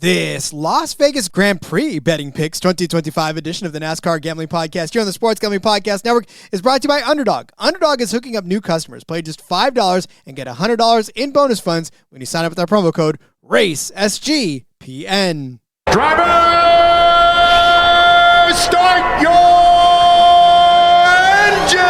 This Las Vegas Grand Prix Betting Picks 2025 edition of the NASCAR Gambling Podcast here on the Sports Gambling Podcast Network is brought to you by Underdog. Underdog is hooking up new customers. Play just $5 and get $100 in bonus funds when you sign up with our promo code RACE, SGPN. Driver, start your engine!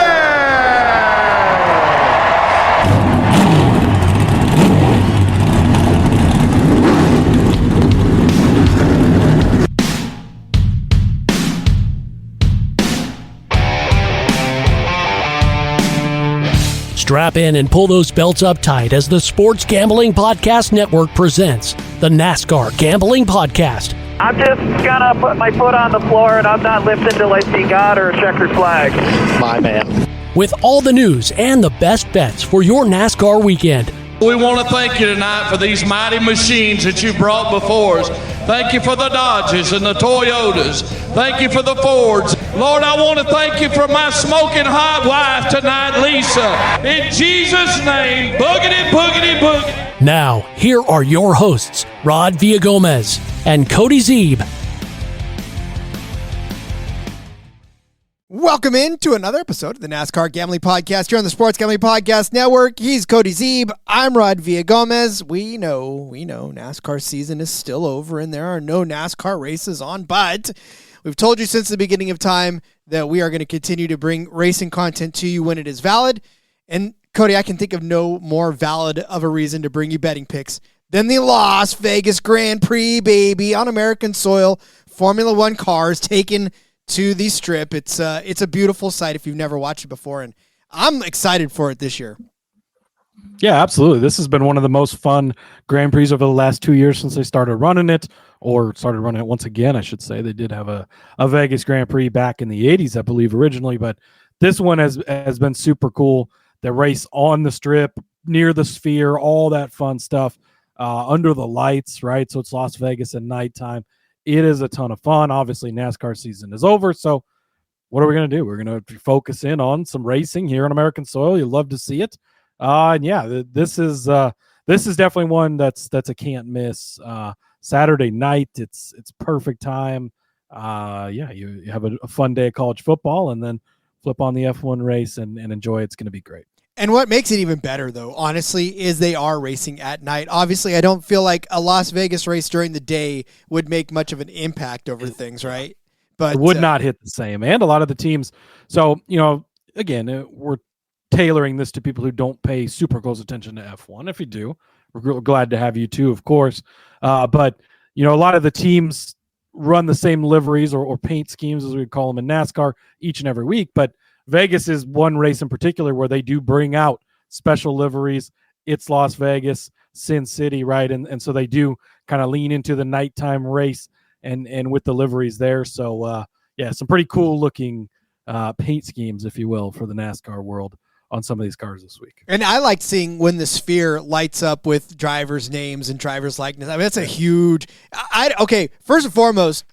Strap in and pull those belts up tight as the Sports Gambling Podcast Network presents the NASCAR Gambling Podcast. I'm just gonna put my foot on the floor and I'm not lifting till I see God or a checkered flag. My man. With all the news and the best bets for your NASCAR weekend. We want to thank you tonight for these mighty machines that you brought before us. Thank you for the Dodges and the Toyotas. Thank you for the Fords. Lord, I want to thank you for my smoking hot wife tonight, Lisa. In Jesus' name, boogity, boogity, boogity. Now, here are your hosts, Rod Villagomez and Cody Zeeb. Welcome into another episode of the NASCAR Gambling Podcast here on the Sports Gambling Podcast Network. He's Cody Zeeb. I'm Rod Villagomez. We know NASCAR season is still over and there are no NASCAR races on, but we've told you since the beginning of time that we are going to continue to bring racing content to you when it is valid. And Cody, I can think of no more valid of a reason to bring you betting picks than the Las Vegas Grand Prix, baby, on American soil. Formula One cars taken to the strip. It's a beautiful sight if you've never watched it before, and I'm excited for it this year. Yeah, absolutely. This has been one of the most fun Grand Prix over the last 2 years since they started running it, or started running it once again, I should say. They did have a Vegas Grand Prix back in the 80s, I believe, originally, but this one has been super cool. The race on the strip, near the Sphere, all that fun stuff, under the lights, right? So it's Las Vegas at nighttime. It is a ton of fun. Obviously, NASCAR season is over, so what are we going to do? We're going to focus in on some racing here on American soil. You love to see it. And yeah, this is definitely one that's a can't miss. Saturday night, it's perfect time. Yeah, you have a fun day of college football, and then flip on the F1 race and enjoy. It's going to be great. And what makes it even better, though, honestly, is they are racing at night. Obviously, I don't feel like a Las Vegas race during the day would make much of an impact over things, right? But it would not hit the same. And a lot of the teams. So, again, we're tailoring this to people who don't pay super close attention to F1. If you do, we're glad to have you too, of course. But, a lot of the teams run the same liveries or paint schemes, as we would call them in NASCAR, each and every week. But Vegas is one race in particular where they do bring out special liveries. It's Las Vegas, Sin City, right? And so they do kind of lean into the nighttime race and with the liveries there. So, yeah, some pretty cool looking paint schemes, if you will, for the NASCAR world on some of these cars this week. And I like seeing when the Sphere lights up with drivers' names and drivers' likeness. I mean, that's a huge okay, first and foremost,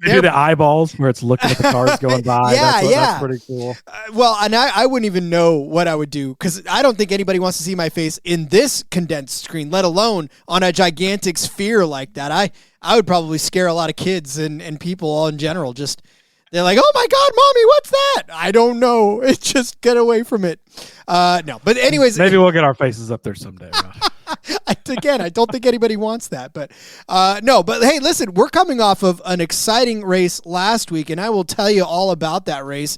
they do the eyeballs where it's looking at the cars going by. That's pretty cool. Well, and I wouldn't even know what I would do because I don't think anybody wants to see my face in this condensed screen, let alone on a gigantic Sphere like that. I would probably scare a lot of kids and people all in general. Just they're like, oh my God, Mommy, what's that? I don't know. It's just get away from it. No, but anyways, maybe we'll get our faces up there someday. Again, I don't think anybody wants that, but no. But hey, listen, we're coming off of an exciting race last week, and I will tell you all about that race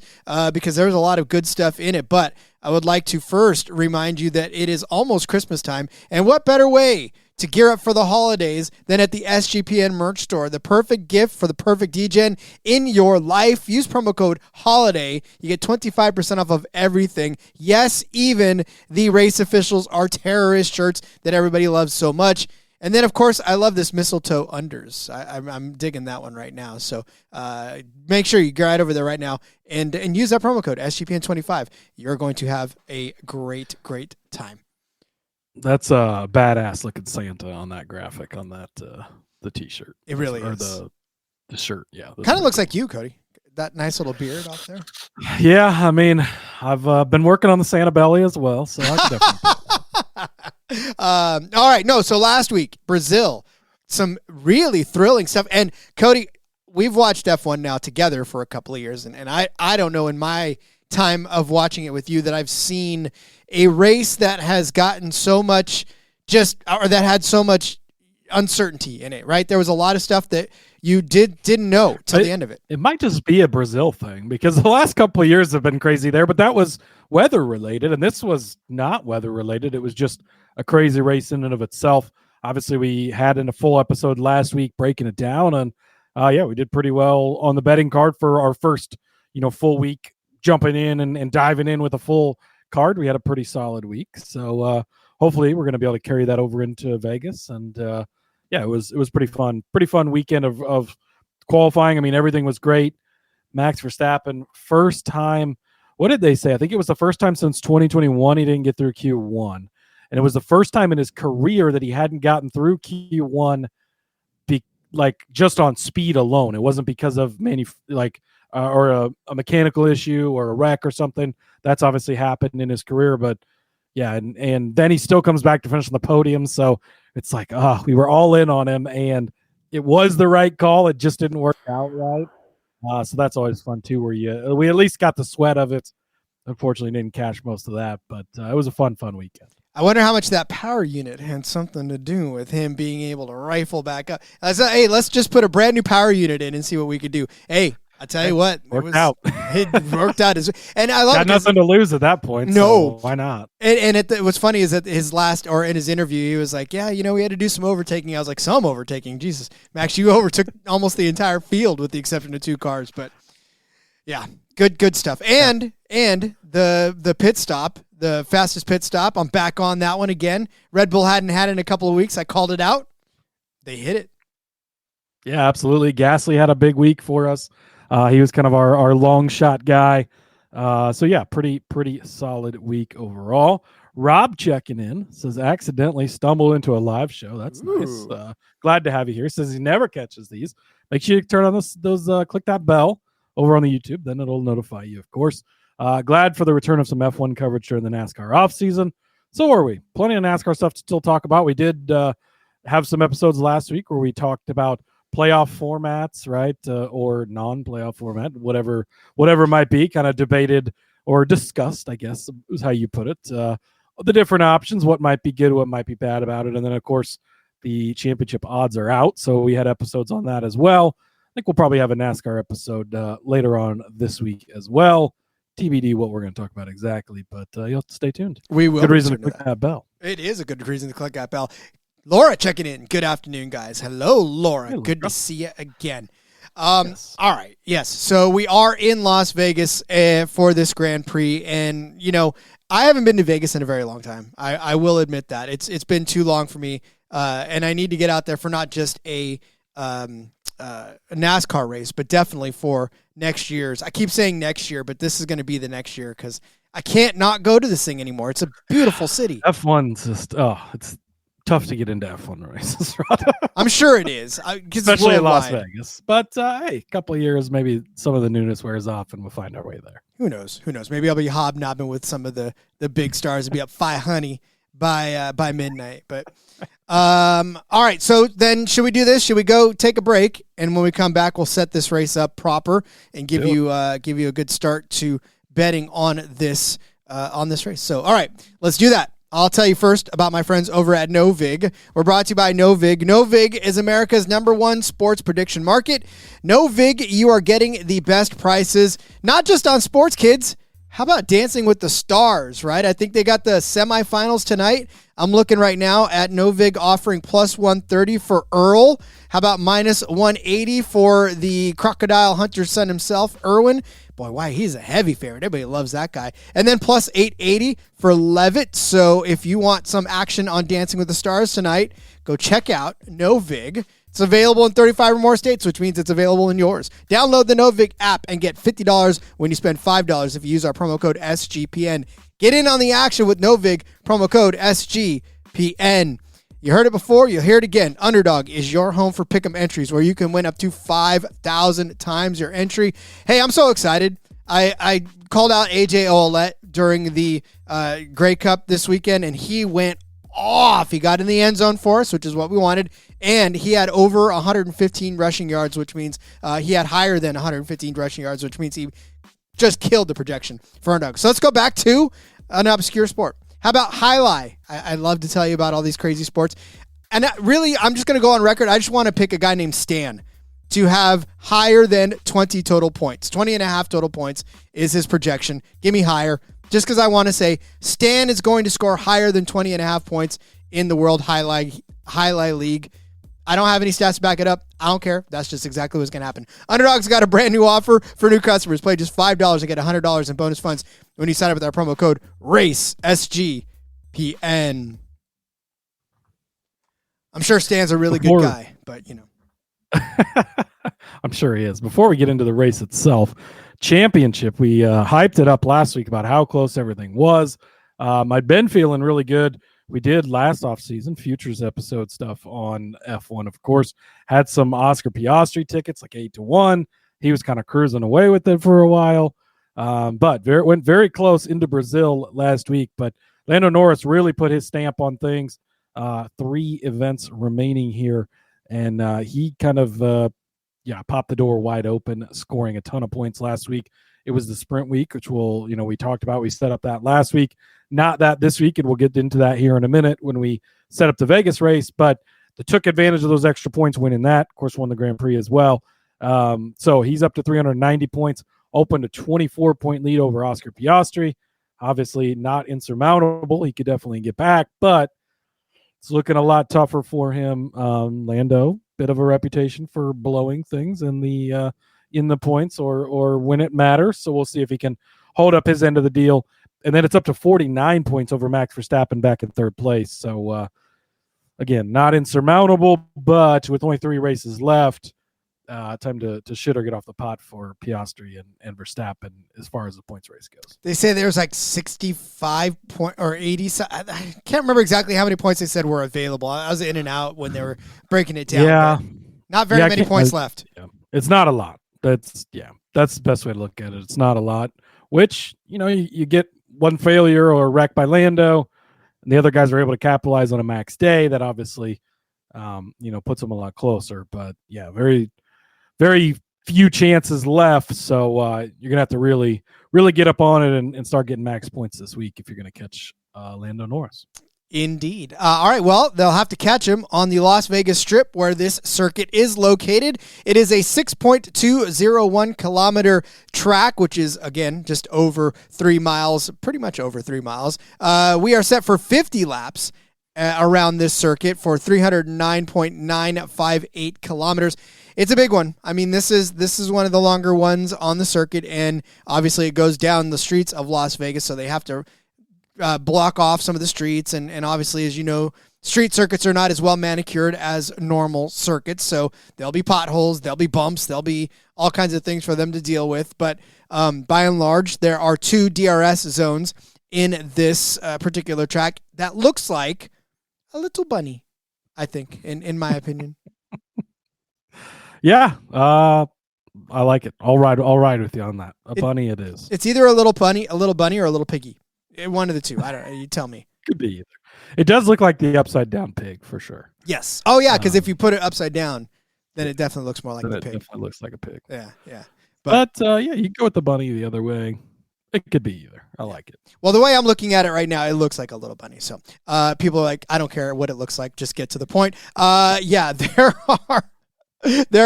because there was a lot of good stuff in it. But I would like to first remind you that it is almost Christmas time, and what better way to gear up for the holidays than at the SGPN merch store, the perfect gift for the perfect DGen in your life. Use promo code HOLIDAY. You get 25% off of everything. Yes, even the Race Officials Are Terrorist shirts that everybody loves so much. And then, of course, I love this mistletoe unders. I'm digging that one right now. So make sure you go right over there right now and use that promo code, SGPN25. You're going to have a great, great time. That's a badass looking Santa on that graphic on that the t-shirt. It really or is. The shirt, yeah. Kind of looks like you, Cody. That nice little beard off there. Yeah, I mean, I've been working on the Santa belly as well, so I can definitely. All right, no. So last week, Brazil, some really thrilling stuff. And Cody, we've watched F1 now together for a couple of years, and I don't know in my time of watching it with you that I've seen a race that has gotten so much that had so much uncertainty in it, right? There was a lot of stuff that you didn't know till the end of it. It might just be a Brazil thing because the last couple of years have been crazy there, but that was weather related, and this was not weather related. It was just a crazy race in and of itself. Obviously, we had in a full episode last week breaking it down, and we did pretty well on the betting card for our first, full week jumping in and diving in with a full card. We had a pretty solid week, so hopefully we're going to be able to carry that over into Vegas. And it was pretty fun weekend of qualifying. I mean, everything was great. Max Verstappen, first time. What did they say? I think it was the first time since 2021 he didn't get through Q1, and it was the first time in his career that he hadn't gotten through Q1, just on speed alone. It wasn't because of or a mechanical issue or a wreck or something. That's obviously happened in his career, but yeah, and then he still comes back to finish on the podium. So it's like, we were all in on him, and it was the right call. It just didn't work out right. So that's always fun too, where we at least got the sweat of it. Unfortunately, didn't cash most of that, but it was a fun weekend. I wonder how much that power unit had something to do with him being able to rifle back up. I said, hey, let's just put a brand new power unit in and see what we could do. Hey, I tell you what, it worked out. It worked out. And I love got nothing to lose at that point. No, so why not? And what's funny is that in his interview, he was like, yeah, we had to do some overtaking. I was like, some overtaking? Jesus, Max, you overtook almost the entire field with the exception of 2 cars. But yeah, good stuff. And the pit stop, the fastest pit stop, I'm back on that one again. Red Bull hadn't had it in a couple of weeks. I called it out. They hit it. Yeah, absolutely. Gasly had a big week for us. He was kind of our long shot guy. So yeah, pretty solid week overall. Rob checking in says accidentally stumbled into a live show. That's nice. Glad to have you here. Says he never catches these. Make sure you turn on those click that bell over on the YouTube. Then it'll notify you, of course. Glad for the return of some F1 coverage during the NASCAR off season. So are we. Plenty of NASCAR stuff to still talk about. We did have some episodes last week where we talked about playoff formats, right? Or non-playoff format, whatever might be, kind of debated or discussed, I guess is how you put it. The different options, what might be good, what might be bad about it. And then, of course, the championship odds are out. So we had episodes on that as well. I think we'll probably have a NASCAR episode later on this week as well. TBD what we're going to talk about exactly, but you'll have to stay tuned. We will. Good reason to click that bell. It is a good reason to click that bell. Laura checking in. Good afternoon, guys. Hello, Laura. Hey, good to see you again. Yes. All right. Yes. So we are in Las Vegas for this Grand Prix. And, I haven't been to Vegas in a very long time. I will admit that. It's been too long for me. And I need to get out there for not just a NASCAR race, but definitely for next year's. I keep saying next year, but this is going to be the next year because I can't not go to this thing anymore. It's a beautiful city. F1's just, it's tough to get into F1 races. I'm sure it is. Especially in Las Vegas. But, hey, a couple of years, maybe some of the newness wears off and we'll find our way there. Who knows? Maybe I'll be hobnobbing with some of the big stars and be up 500 by midnight. But all right, so then should we do this? Should we go take a break? And when we come back, we'll set this race up proper and give you a good start to betting on this race. So, all right, let's do that. I'll tell you first about my friends over at Novig. We're brought to you by Novig. Novig is America's #1 sports prediction market. Novig, you are getting the best prices, not just on sports, kids. How about Dancing with the Stars, right? I think they got the semifinals tonight. I'm looking right now at Novig offering plus 130 for Earl. How about minus 180 for the Crocodile Hunter's son himself, Irwin? Boy, why, he's a heavy favorite. Everybody loves that guy. And then plus 880 for Levitt. So if you want some action on Dancing with the Stars tonight, go check out Novig. It's available in 35 or more states, which means it's available in yours. Download the Novig app and get $50 when you spend $5 if you use our promo code SGPN. Get in on the action with Novig, promo code SGPN. You heard it before, you'll hear it again. Underdog is your home for pick'em entries where you can win up to 5,000 times your entry. Hey, I'm so excited. I called out AJ Ouellette during the Grey Cup this weekend, and he went off. He got in the end zone for us, which is what we wanted, and he had over 115 rushing yards, which means he had higher than 115 rushing yards, which means he just killed the projection for underdog. So let's go back to an obscure sport. How about highlight? I love to tell you about all these crazy sports. And really, I'm just going to go on record. I just want to pick a guy named Stan to have higher than 20 total points. 20 and a half total points is his projection. Give me higher. Just because I want to say Stan is going to score higher than 20 and a half points in the World Highlight League. I don't have any stats to back it up. I don't care. That's just exactly what's going to happen. Underdog's got a brand new offer for new customers. Play just $5 and get $100 in bonus funds when you sign up with our promo code RACE, SGPN. I'm sure Stan's a really good guy, but you know. I'm sure he is. Before we get into the race itself, championship, we hyped it up last week about how close everything was. I'd been feeling really good. We did last offseason futures episode stuff on F1, of course. Had some Oscar Piastri tickets, like 8-1. He was kind of cruising away with it for a while. But went very close into Brazil last week. But Lando Norris really put his stamp on things. 3 events remaining here. And he kind of, popped the door wide open, scoring a ton of points last week. It was the sprint week, which we talked about. We set up that last week. Not that this week, and we'll get into that here in a minute when we set up the Vegas race, but they took advantage of those extra points winning that. Of course, won the Grand Prix as well. So he's up to 390 points, opened a 24-point lead over Oscar Piastri. Obviously not insurmountable. He could definitely get back, but it's looking a lot tougher for him. Lando, bit of a reputation for blowing things in the points or when it matters. So we'll see if he can hold up his end of the deal. And then it's up to 49 points over Max Verstappen back in third place. So, again, not insurmountable, but with only 3 races left, time to shit or get off the pot for Piastri and Verstappen as far as the points race goes. They say there's like 65 or 80. I can't remember exactly how many points they said were available. I was in and out when they were breaking it down. Yeah. Not very many points left. Yeah. It's not a lot. That's the best way to look at it. It's not a lot, which, you get one failure or wreck by Lando, and the other guys are able to capitalize on a Max day. That obviously, puts them a lot closer. But yeah, very, very few chances left. So you're gonna have to really, really get up on it and start getting max points this week if you're gonna catch Lando Norris. Indeed. All right, well, they'll have to catch him on the Las Vegas Strip where this circuit is located. It is a 6.201 kilometer track, which is, again, just over 3 miles, pretty much over 3 miles. We are set for 50 laps around this circuit for 309.958 kilometers. It's a big one. I mean, this is one of the longer ones on the circuit, and obviously it goes down the streets of Las Vegas, so they have to block off some of the streets, and obviously, as you know, street circuits are not as well manicured as normal circuits, so there'll be potholes, there'll be bumps, there'll be all kinds of things for them to deal with, but by and large, there are 2 DRS zones in this particular track that looks like a little bunny, I think, in my opinion. Yeah, I like it. I'll ride with you on that. Bunny it is. It's either a little bunny, or a little piggy. One of the two. I don't know. You tell me. Could be either. It does look like the upside down pig for sure. Yes. Oh yeah, because if you put it upside down, then it definitely looks more like the pig. It definitely looks like a pig. Yeah. But you can go with the bunny the other way. It could be either. I like it. Well, the way I'm looking at it right now, it looks like a little bunny. So people are like, I don't care what it looks like. Just get to the point. There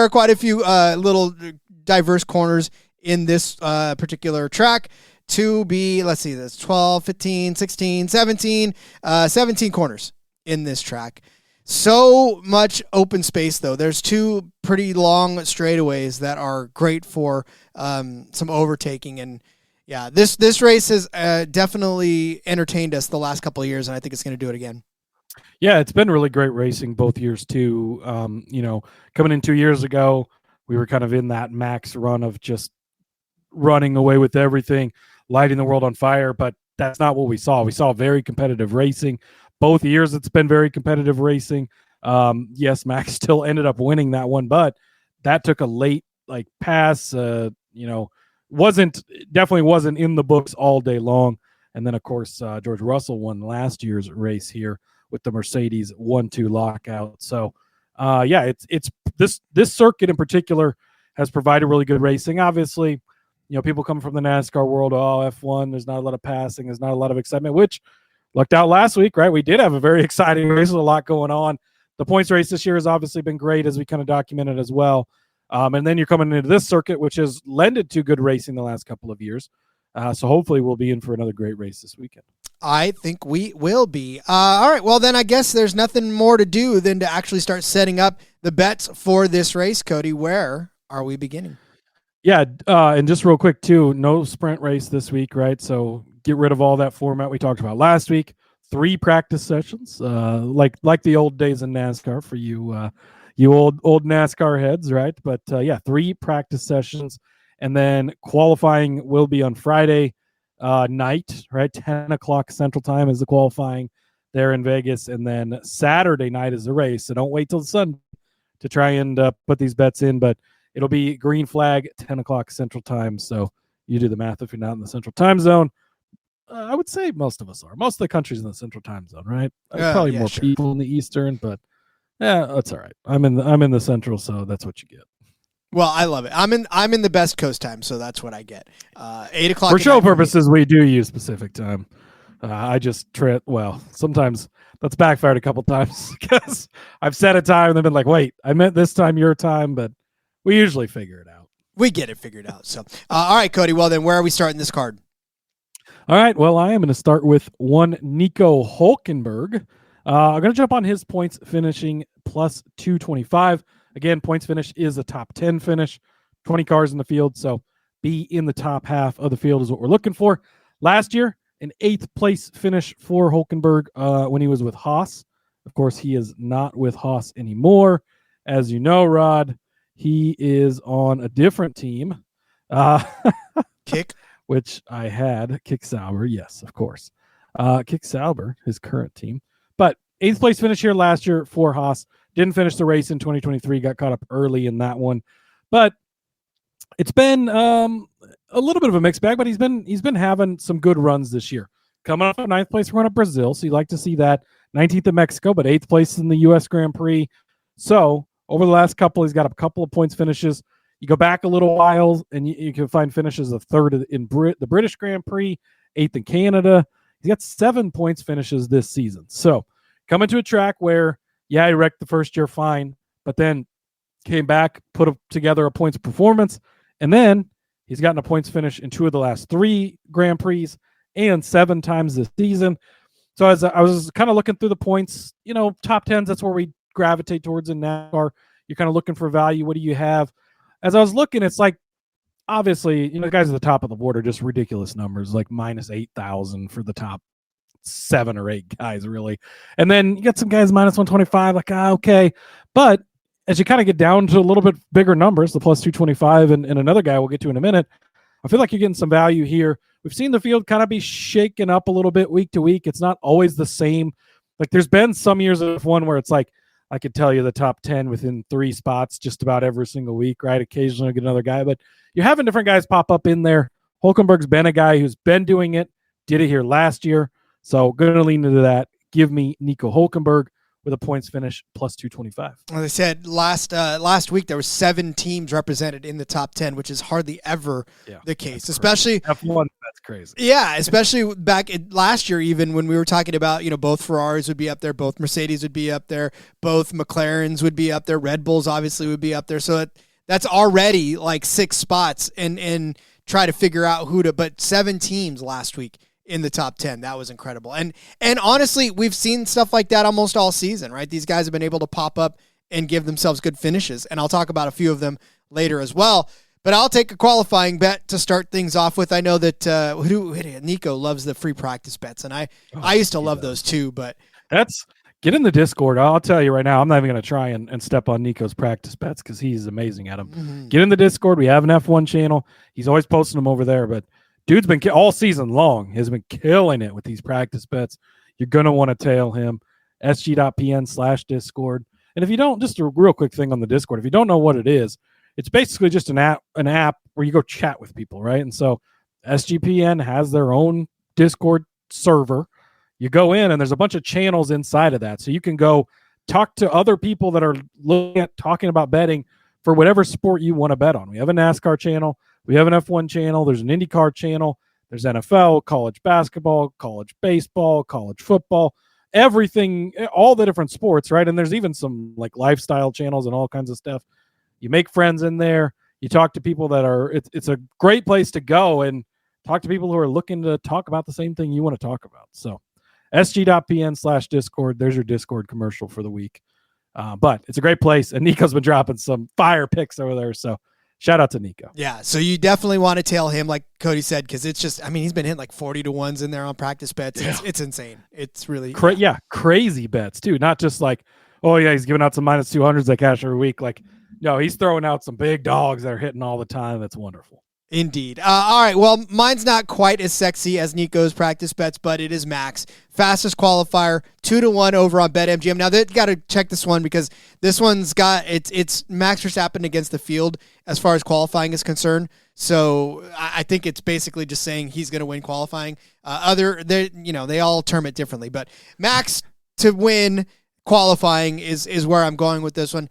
are quite a few little diverse corners in this particular track. To be, let's see, that's 12, 15, 16, 17 corners in this track. So much open space, though. There's 2 pretty long straightaways that are great for some overtaking. And, yeah, this race has definitely entertained us the last couple of years, and I think it's going to do it again. Yeah, it's been really great racing both years, too. Coming in 2 years ago, we were kind of in that max run of just running away with everything, lighting the world on fire, but that's not what we saw. We saw very competitive racing. Both years it's been very competitive racing. Yes, Max still ended up winning that one, but that took a late pass, definitely wasn't in the books all day long. And then of course, George Russell won last year's race here with the Mercedes 1-2 lockout. So, it's this circuit in particular has provided really good racing. Obviously, people come from the NASCAR world. Oh, F1, there's not a lot of passing. There's not a lot of excitement, which lucked out last week, right? We did have a very exciting race with a lot going on. The points race this year has obviously been great, as we kind of documented as well. And then you're coming into this circuit, which has lended to good racing the last couple of years. So hopefully we'll be in for another great race this weekend. I think we will be. All right, well, then I guess there's nothing more to do than to actually start setting up the bets for this race, Cody. Where are we beginning? Yeah, and just real quick, too, no sprint race this week, right? So get rid of all that format we talked about last week. 3 practice sessions, like the old days in NASCAR for you old NASCAR heads, right? But 3 practice sessions, and then qualifying will be on Friday night, right? 10 o'clock Central Time is the qualifying there in Vegas, and then Saturday night is the race. So don't wait till Sunday to try and put these bets in, but it'll be green flag 10 o'clock Central Time. So you do the math if you're not in the Central Time Zone. I would say most of us are. Most of the country's in the Central Time Zone, right? There's probably more people in the Eastern, but that's all right. I'm in the Central, so that's what you get. Well, I love it. I'm in the best coast time, so that's what I get. 8 o'clock for show purposes. We do use Pacific time. I just sometimes that's backfired a couple times because I've set a time and they've been like, "Wait, I meant this time, your time," but we usually figure it out. We get it figured out. So, all right, Cody. Well, then, where are we starting this card? All right. Well, I am going to start with one Nico Hülkenberg. I'm going to jump on his points finishing plus 225. Again, points finish is a top 10 finish, 20 cars in the field. So be in the top half of the field is what we're looking for. Last year, an 8th place finish for Hülkenberg when he was with Haas. Of course, he is not with Haas anymore. As you know, Rod, he is on a different team. Kick. Which I had. Kick Sauber, yes, of course. Kick Sauber, his current team. But 8th place finish here last year for Haas. Didn't finish the race in 2023. Got caught up early in that one. But it's been a little bit of a mixed bag, but he's been having some good runs this year. Coming off a 9th place run at Brazil, so you like to see that. 19th in Mexico, but 8th place in the U.S. Grand Prix. So over the last couple, he's got a couple of points finishes. You go back a little while, and you can find finishes of 3rd in the British Grand Prix, 8th in Canada. He's got 7 points finishes this season. So coming to a track where, he wrecked the first year fine, but then came back, put together a points performance, and then he's gotten a points finish in 2 of the last 3 Grand Prix and 7 times this season. So as I was kind of looking through the points, top 10s, that's where we gravitate towards in NASCAR. You're kind of looking for value. What do you have? As I was looking, it's like, obviously, the guys at the top of the board are just ridiculous numbers, like minus 8,000 for the top 7 or 8 guys, really. And then you get some guys minus 125, like, okay. But as you kind of get down to a little bit bigger numbers, the plus 225 and another guy we'll get to in a minute, I feel like you're getting some value here. We've seen the field kind of be shaken up a little bit week to week. It's not always the same. Like, there's been some years of one where it's like, I could tell you the top 10 within 3 spots just about every single week, right? Occasionally get another guy, but you're having different guys pop up in there. Hülkenberg's been a guy who's been doing it, did it here last year. So going to lean into that. Give me Nico Hülkenberg with a points finish plus 225. As I said, last week there were 7 teams represented in the top 10, which is hardly ever the case, especially F1. That's crazy. Yeah, especially back last year, even when we were talking about, both Ferraris would be up there, both Mercedes would be up there, both McLarens would be up there, Red Bulls obviously would be up there. So that's already like 6 spots and try to figure out but 7 teams last week in the top 10. That was incredible. And honestly, we've seen stuff like that almost all season, right? These guys have been able to pop up and give themselves good finishes. And I'll talk about a few of them later as well. But I'll take a qualifying bet to start things off with. I know that Nico loves the free practice bets, and I used to love those too. But get in the Discord. I'll tell you right now, I'm not even going to try and step on Nico's practice bets because he's amazing at them. Mm-hmm. Get in the Discord. We have an F1 channel. He's always posting them over there. But dude's been all season long has been killing it with these practice bets. You're going to want to tail him. sg.pn/Discord. And if you don't, just a real quick thing on the Discord. If you don't know what it is, it's basically just an app where you go chat with people, right? And so SGPN has their own Discord server. You go in and there's a bunch of channels inside of that. So you can go talk to other people that are looking at talking about betting for whatever sport you want to bet on. We have a NASCAR channel. We have an F1 channel. There's an IndyCar channel. There's NFL, college basketball, college baseball, college football, everything, all the different sports, right? And there's even some like lifestyle channels and all kinds of stuff. You make friends in there. You talk to people that are, it's a great place to go and talk to people who are looking to talk about the same thing you want to talk about. So sg.pn/Discord, there's your Discord commercial for the week. But it's a great place. And Nico's been dropping some fire picks over there. So shout out to Nico. Yeah, so you definitely want to tail him, like Cody said, because it's just, I mean, he's been hitting like 40 to 1s in there on practice bets. It's insane. It's really crazy bets too. Not just like, oh yeah, he's giving out some minus 200s that cash every week. Like, no, he's throwing out some big dogs that are hitting all the time. That's wonderful. Indeed. All right. Well, mine's not quite as sexy as Nico's practice bets, but it is Max. Fastest qualifier, 2-1 over on BetMGM. Now, they've got to check this one because this one's got it's Max Verstappen against the field as far as qualifying is concerned. So I think it's basically just saying he's going to win qualifying. They all term it differently, but Max to win qualifying is where I'm going with this one.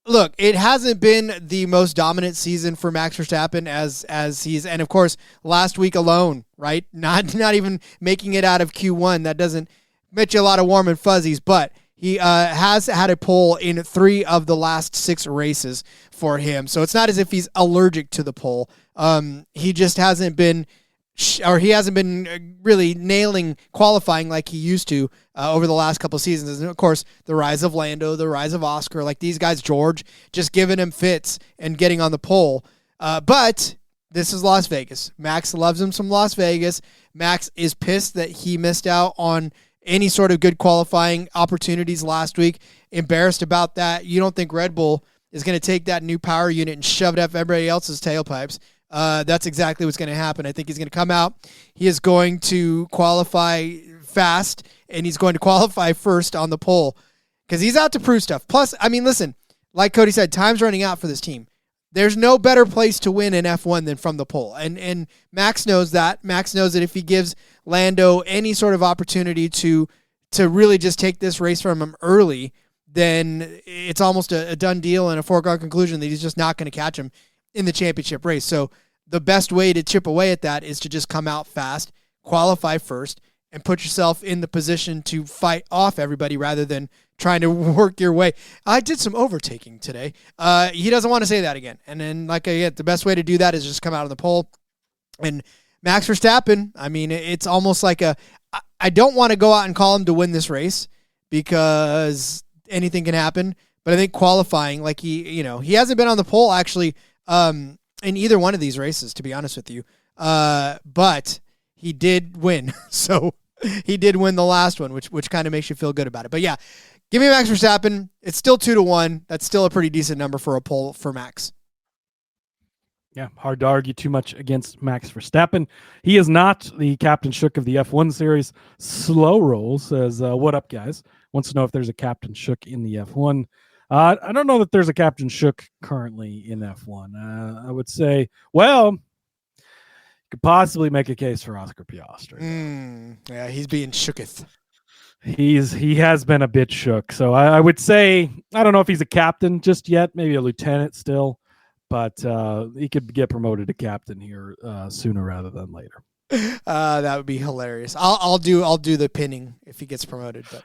Look, it hasn't been the most dominant season for Max Verstappen as he's, and of course, last week alone, right? Not even making it out of Q1. That doesn't get you a lot of warm and fuzzies, but he has had a pole in 3 of the last 6 races for him. So it's not as if he's allergic to the pole. He just hasn't been, he hasn't been really nailing qualifying like he used to over the last couple of seasons. And of course, the rise of Lando, the rise of Oscar, like these guys, George, just giving him fits and getting on the pole. But this is Las Vegas. Max loves him some Las Vegas. Max is pissed that he missed out on any sort of good qualifying opportunities last week. Embarrassed about that. You don't think Red Bull is going to take that new power unit and shove it up everybody else's tailpipes? That's exactly what's going to happen. I think he's going to come out. He is going to qualify fast, and he's going to qualify first on the pole because he's out to prove stuff. Plus, I mean, listen, like Cody said, time's running out for this team. There's no better place to win in F1 than from the pole. And Max knows that. Max knows that if he gives Lando any sort of opportunity to really just take this race from him early, then it's almost a done deal and a foregone conclusion that he's just not going to catch him in the championship race. So the best way to chip away at that is to just come out fast, qualify first, and put yourself in the position to fight off everybody rather than trying to work your way. I did some overtaking today. He doesn't want to say that again. And then, like I get, the best way to do that is just come out on the pole. And Max Verstappen, I mean, it's almost like I don't want to go out and call him to win this race because anything can happen. But I think qualifying, like he hasn't been on the pole actually in either one of these races, to be honest with you. But he did win. So he did win the last one, which kind of makes you feel good about it. But yeah, give me Max Verstappen. It's still 2-1. That's still a pretty decent number for a pole for Max. Yeah, hard to argue too much against Max Verstappen. He is not the Captain Shook of the F1 series. Slow Roll says, what up, guys? Wants to know if there's a Captain Shook in the F1. I don't know that there's a Captain Shook currently in F1. I would say, well, could possibly make a case for Oscar Piastri. Yeah, he's being shooketh. He has been a bit shook. So I would say, I don't know if he's a captain just yet, maybe a lieutenant still, but he could get promoted to captain here sooner rather than later. That would be hilarious. I'll do the pinning if he gets promoted. But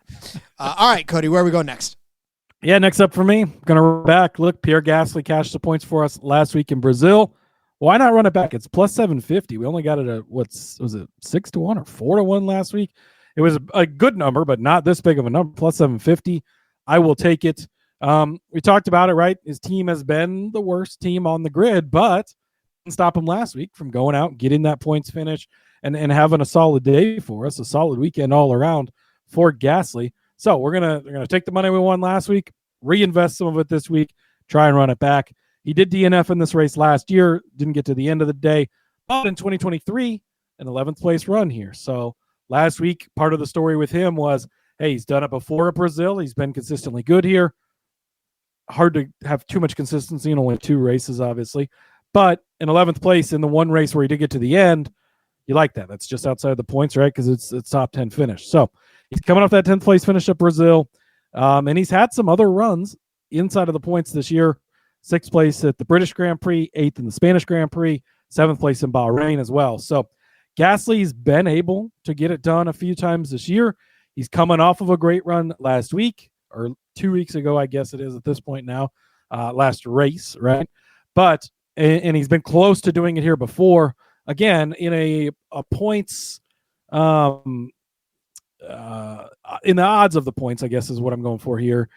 all right, Cody, where are we going next? Yeah, next up for me, gonna run back. Look, Pierre Gasly cashed the points for us last week in Brazil. Why not run it back? It's plus 750. We only got it at was it 6-1 or 4-1 last week? It was a good number, but not this big of a number. Plus 750. I will take it. We talked about it, right? His team has been the worst team on the grid, but didn't stop him last week from going out, getting that points finish, and having a solid day for us, a solid weekend all around for Gasly. So we're gonna take the money we won last week, reinvest some of it this week, try and run it back. He did DNF in this race last year, didn't get to the end of the day, but in 2023, an 11th place run here. So last week, part of the story with him was, hey, he's done it before at Brazil. He's been consistently good here. Hard to have too much consistency in only 2 races, obviously. But in 11th place in the one race where he did get to the end, You like that. That's just outside the points, right? Because it's top 10 finish. So he's coming off that 10th place finish at Brazil. And he's had some other runs inside of the points this year. 6th place at the British Grand Prix, 8th in the Spanish Grand Prix, 7th place in Bahrain as well. So Gasly's been able to get it done a few times this year. He's coming off of a great run last week, or 2 weeks ago, I guess it is at this point now, last race, right? But, and he's been close to doing it here before. Again, in a points, in the odds of the points, I guess is what I'm going for here,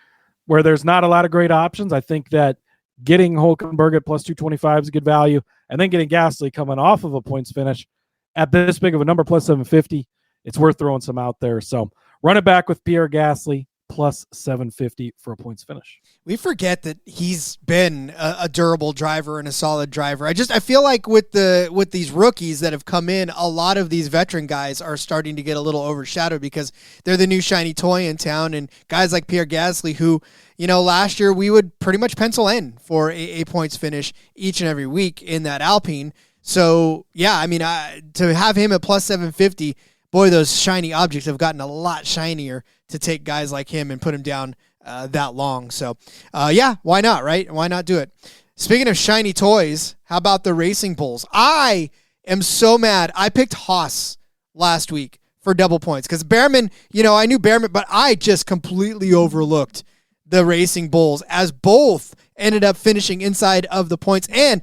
where there's not a lot of great options. I think that getting Hülkenberg at plus 225 is a good value, and then getting Gasly coming off of a points finish at this big of a number, plus 750, it's worth throwing some out there. So run it back with Pierre Gasly, plus 750 for a points finish. We forget that he's been a durable driver and a solid driver. I feel like with these rookies that have come in, a lot of these veteran guys are starting to get a little overshadowed because they're the new shiny toy in town. And guys like Pierre Gasly, who, last year we would pretty much pencil in for a points finish each and every week in that Alpine. So yeah, I mean, to have him at plus 750, boy, those shiny objects have gotten a lot shinier to take guys like him and put him down that long. So, yeah, why not, right? Why not do it? Speaking of shiny toys, how about the Racing Bulls? I am so mad. I picked Haas last week for double points because Bearman, I knew Bearman, but I just completely overlooked the Racing Bulls as both ended up finishing inside of the points and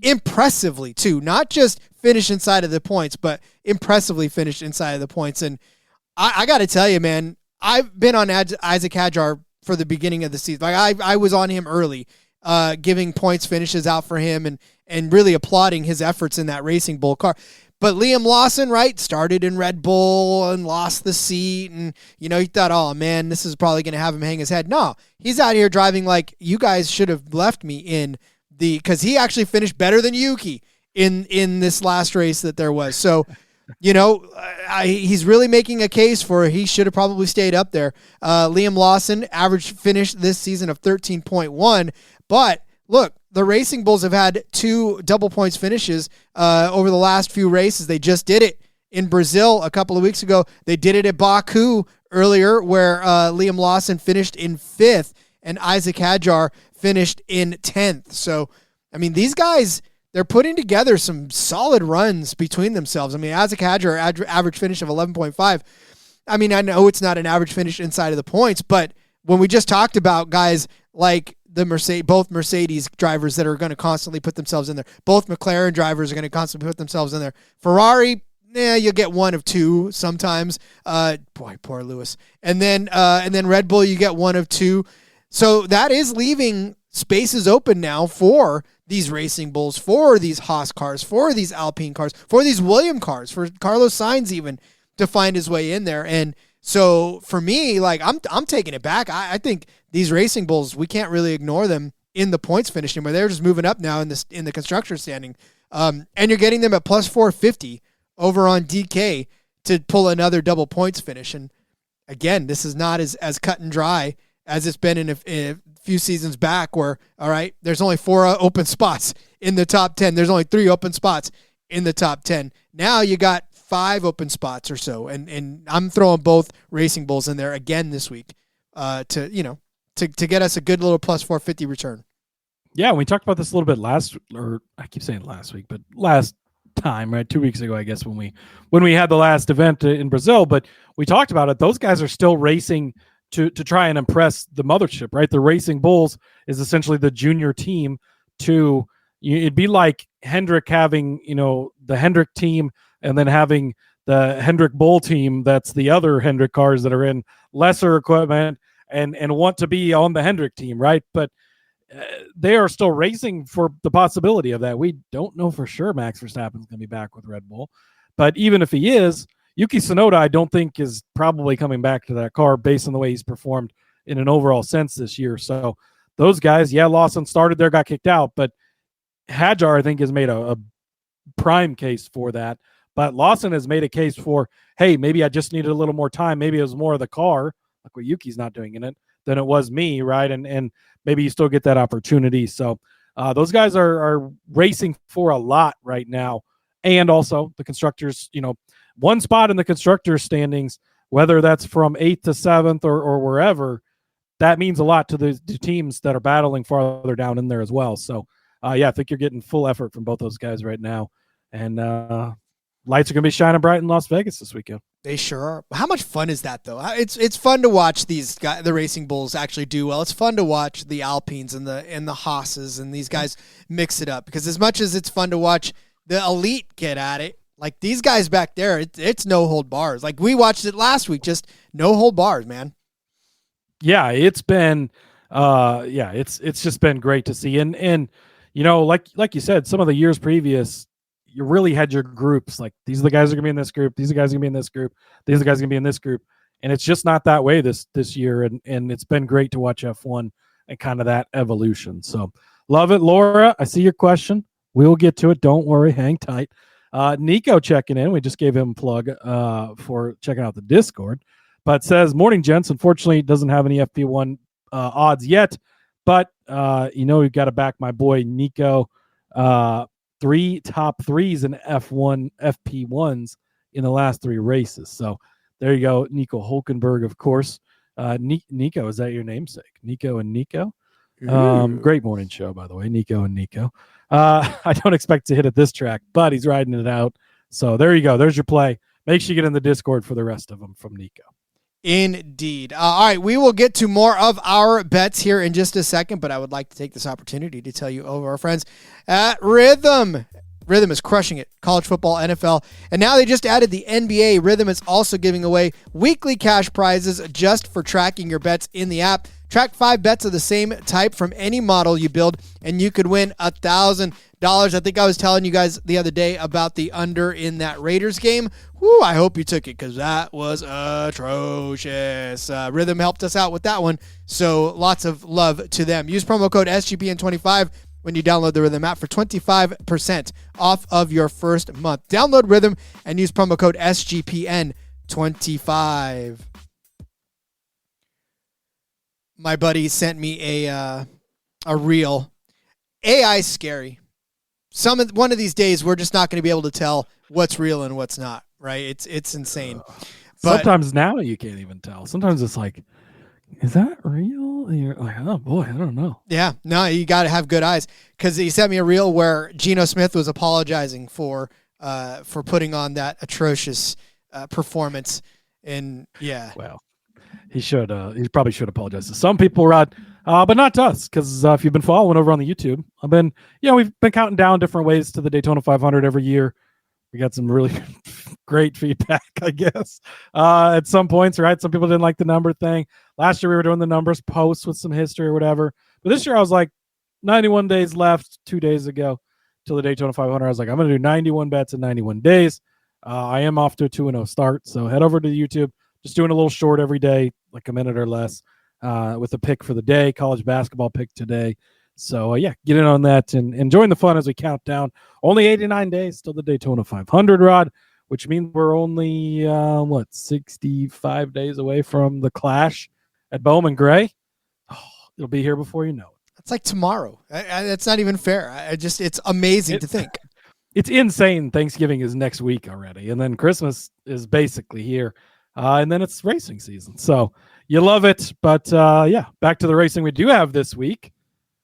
impressively too, not just finish inside of the points, but impressively finished inside of the points. And I got to tell you, man, I've been on Isaac Hadr for the beginning of the season. Like I was on him early, giving points finishes out for him and really applauding his efforts in that Racing Bull car. But Liam Lawson, right, started in Red Bull and lost the seat. And, he thought, oh, man, this is probably going to have him hang his head. No, he's out here driving like you guys should have left me in because he actually finished better than Yuki in this last race that there was. So, he's really making a case for he should have probably stayed up there. Liam Lawson, average finish this season of 13.1. But look, the Racing Bulls have had 2 double points finishes over the last few races. They just did it in Brazil a couple of weeks ago. They did it at Baku earlier where Liam Lawson finished in 5th and Isaac Hadr finished in 10th. So, I mean, these guys, they're putting together some solid runs between themselves. I mean, Isaac Hadr, average finish of 11.5. I mean, I know it's not an average finish inside of the points, but when we just talked about guys like both Mercedes drivers that are going to constantly put themselves in there, both McLaren drivers are going to constantly put themselves in there. Ferrari, you'll get 1 of 2 sometimes. Boy, poor Lewis. And then Red Bull, you get 1 of 2. So that is leaving spaces open now for these Racing Bulls, for these Haas cars, for these Alpine cars, for these Williams cars, for Carlos Sainz even to find his way in there. And so for me, like I'm taking it back. I think these Racing Bulls, we can't really ignore them in the points finishing, but they're just moving up now in the constructor standing. And you're getting them at plus 450 over on DK to pull another double points finish. And again, this is not as cut and dry as it's been in a few seasons back where, all right, there's only 4 open spots in the top 10. There's only 3 open spots in the top 10. Now you got 5 open spots or so. And I'm throwing both Racing Bulls in there again this week to get us a good little plus 450 return. Yeah, we talked about this a little bit last week, but last time, right? 2 weeks ago, I guess, when we had the last event in Brazil, but we talked about it. Those guys are still racing to try and impress the mothership, right? The Racing Bulls is essentially the junior team it'd be like Hendrick having, the Hendrick team and then having the Hendrick Bull team. That's the other Hendrick cars that are in lesser equipment and want to be on the Hendrick team, right? But they are still racing for the possibility of that. We don't know for sure Max Verstappen is going to be back with Red Bull, but even if he is, Yuki Tsunoda, I don't think is probably coming back to that car based on the way he's performed in an overall sense this year. So those guys, Lawson started there, got kicked out, but Hadr, I think, has made a prime case for that. But Lawson has made a case for, hey, maybe I just needed a little more time. Maybe it was more of the car, like what Yuki's not doing in it, than it was me, right? And maybe you still get that opportunity. So those guys are racing for a lot right now And also the constructors, one spot in the constructors standings, whether that's from 8th to 7th or wherever, that means a lot to the teams that are battling farther down in there as well. So, I think you're getting full effort from both those guys right now. And lights are going to be shining bright in Las Vegas this weekend. They sure are. How much fun is that, though? It's fun to watch these guys, the Racing Bulls, actually do well. It's fun to watch the Alpines and the Haas's and these guys mix it up. Because as much as it's fun to watch the elite get at it, like these guys back there, it's no hold bars. Like we watched it last week, just no hold bars, man. Yeah, it's been, it's just been great to see. And like you said, some of the years previous, you really had your groups. Like these are the guys that are gonna be in this group. These are the guys are gonna be in this group. These are the guys are gonna be in this group. And it's just not that way this year. And it's been great to watch F1 and kind of that evolution. So love it, Laura. I see your question. We will get to it. Don't worry. Hang tight. Nico checking in. We just gave him a plug for checking out the Discord, but says, morning, gents. Unfortunately, it doesn't have any FP1 odds yet, but we've got to back my boy Nico. 3 top 3s in F1 FP1s in the last 3 races. So there you go, Nico Hulkenberg, of course. Nico, is that your namesake? Nico and Nico. Great morning show, by the way, Nico and Nico. I don't expect to hit at this track, but he's riding it out. So there you go. There's your play. Make sure you get in the Discord for the rest of them from Nico. Indeed. All right, we will get to more of our bets here in just a second, but I would like to take this opportunity to tell you of our friends at Rhythm. Rhythm is crushing it. College football, NFL, and now they just added the NBA. Rhythm is also giving away weekly cash prizes just for tracking your bets in the app. Track 5 bets of the same type from any model you build, and you could win $1,000. I think I was telling you guys the other day about the under in that Raiders game. Whew, I hope you took it because that was atrocious. Rhythm helped us out with that one, so lots of love to them. Use promo code SGPN25 when you download the Rhythm app for 25% off of your first month. Download Rhythm and use promo code SGPN25. My buddy sent me a reel. AI scary. One of these days, we're just not going to be able to tell what's real and what's not. Right? It's insane. But sometimes now you can't even tell. Sometimes it's like, is that real? And you're like, oh boy, I don't know. Yeah, no, you got to have good eyes because he sent me a reel where Geno Smith was apologizing for putting on that atrocious performance. And yeah, well. He probably should apologize to some people, Rod, but not to us, because if you've been following over on the YouTube, we've been counting down different ways to the Daytona 500 every year. We got some really great feedback, I guess, at some points, right? Some people didn't like the number thing. Last year we were doing the numbers posts with some history or whatever. But this year I was like, 91 days left 2 days ago till the Daytona 500. I was like, I'm going to do 91 bets in 91 days. I am off to a 2-0 start. So head over to YouTube. Just doing a little short every day, like a minute or less, with a pick for the day, college basketball pick today. So, get in on that and enjoying the fun as we count down. Only 89 days till the Daytona 500, Rod, which means we're only, 65 days away from the clash at Bowman Gray. Oh, it'll be here before you know it. That's like tomorrow. That's not even fair. It's amazing to think. It's insane. Thanksgiving is next week already, and then Christmas is basically here. And then it's racing season. So you love it. But back to the racing we do have this week.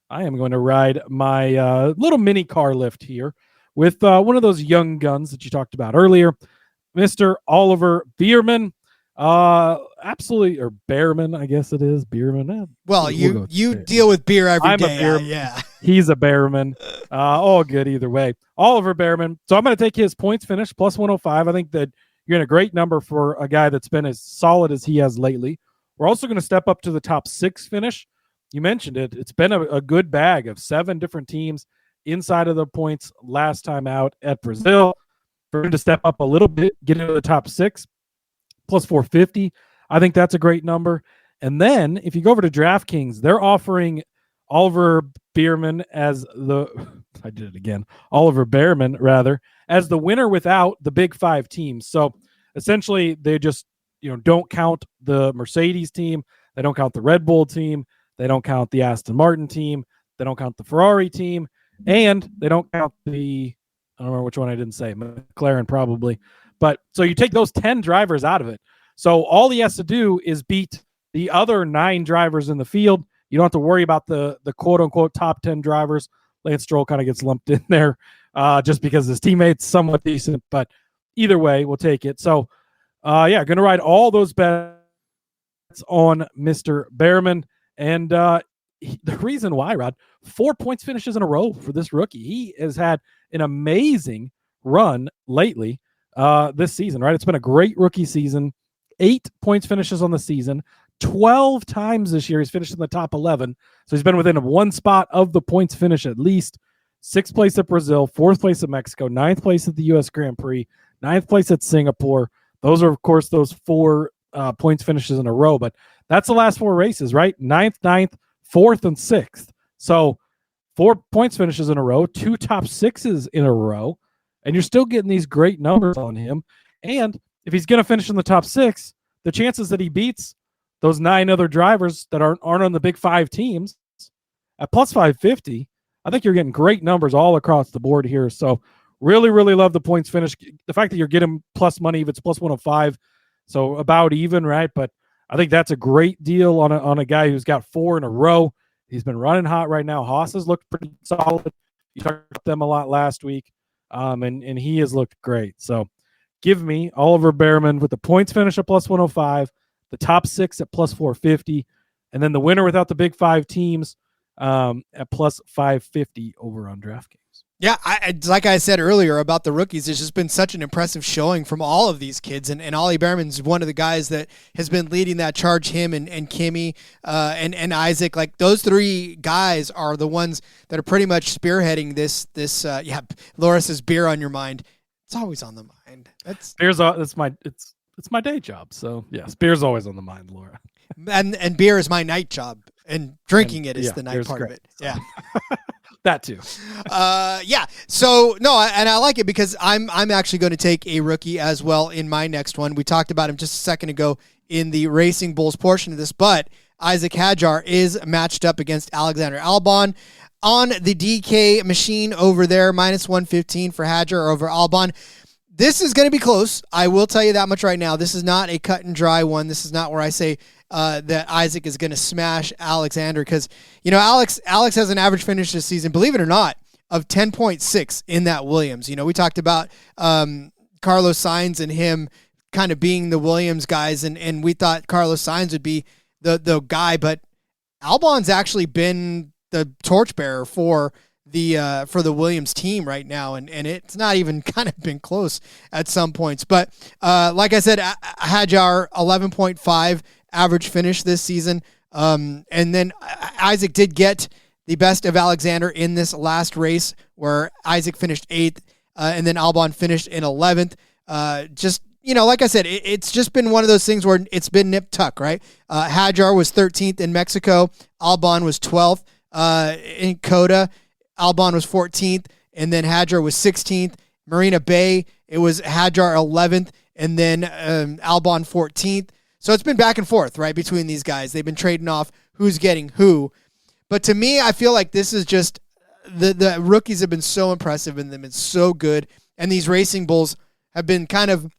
I am going to ride my little mini car lift here with one of those young guns that you talked about earlier, Mr. Oliver Bearman. Absolutely, or Bearman, I guess it is. Bearman. Well, you deal with beer every day. I'm a Bearman. Yeah. He's a Bearman. All good either way. Oliver Bearman. So I'm going to take his points finish, plus 105. I think that you're in a great number for a guy that's been as solid as he has lately. We're also going to step up to the top 6 finish. You mentioned it. It's been a good bag of 7 different teams inside of the points last time out at Brazil. For him to step up a little bit, get into the top 6, plus 450. I think that's a great number. And then if you go over to DraftKings, they're offering Oliver Bearman as Oliver Bearman, rather, as the winner without the big 5 teams. So essentially they just, don't count the Mercedes team. They don't count the Red Bull team. They don't count the Aston Martin team. They don't count the Ferrari team. And they don't count the I don't remember which one I didn't say. McLaren probably. But so you take those 10 drivers out of it. So all he has to do is beat the other 9 drivers in the field. You don't have to worry about the quote-unquote top 10 drivers. Lance Stroll kind of gets lumped in there just because his teammates somewhat decent. But either way, we'll take it. So, going to ride all those bets on Mr. Bearman. And the reason why, Rod, 4 points finishes in a row for this rookie. He has had an amazing run lately this season, right? It's been a great rookie season. 8 points finishes on the season. 12 times this year he's finished in the top 11. So he's been within 1 spot of the points finish at least. 6th place at Brazil, 4th place at Mexico, 9th place at the U.S. Grand Prix, 9th place at Singapore. Those are, of course, those 4 points finishes in a row. But that's the last 4 races, right? 9th, 4th, and 6th. So 4 points finishes in a row, 2 top 6s in a row, and you're still getting these great numbers on him. And if he's going to finish in the top 6, the chances that he beats those 9 other drivers that aren't on the big 5 teams at plus 550, I think you're getting great numbers all across the board here. So really, really love the points finish. The fact that you're getting plus money if it's plus 105, so about even, right? But I think that's a great deal on a guy who's got 4 in a row. He's been running hot right now. Haas has looked pretty solid. You talked about them a lot last week, and he has looked great. So give me Oliver Bearman with the points finish at plus 105, the top 6 at plus 450, and then the winner without the big 5 teams at plus 550 over on DraftKings. Yeah, like I said earlier about the rookies, it's just been such an impressive showing from all of these kids. And Ollie Bearman's one of the guys that has been leading that charge, him and Kimi and Isaac. Like, those 3 guys are the ones that are pretty much spearheading this. Laura says beer on your mind. It's always on the mind. It's my day job. So, yes, beer's always on the mind, Laura. And beer is my night job. And drinking it is the night part of it. So. Yeah. That too. So no, and I like it because I'm actually going to take a rookie as well in my next one. We talked about him just a second ago in the Racing Bulls portion of this, but Isaac Hadr is matched up against Alexander Albon on the DK machine over there, minus 115 for Hadr over Albon. This is going to be close. I will tell you that much right now. This is not a cut and dry one. This is not where I say that Isaac is going to smash Alexander, because, Alex has an average finish this season, believe it or not, of 10.6 in that Williams. We talked about Carlos Sainz and him kind of being the Williams guys, and we thought Carlos Sainz would be the guy, but Albon's actually been the torchbearer for the Williams team right now, and it's not even kind of been close at some points. But like I said, Hadr 11.5 average finish this season, and then Isaac did get the best of Alexander in this last race, where Isaac finished 8th, and then Albon finished in 11th. Like I said, it's just been one of those things where it's been nip tuck, right? Hadr was 13th in Mexico, Albon was 12th in Coda. Albon was 14th, and then Hadr was 16th. Marina Bay, it was Hadr 11th, and then Albon 14th. So it's been back and forth, right, between these guys. They've been trading off who's getting who. But to me, I feel like this is just the rookies have been so impressive, and they've been so good, and these Racing Bulls have been kind of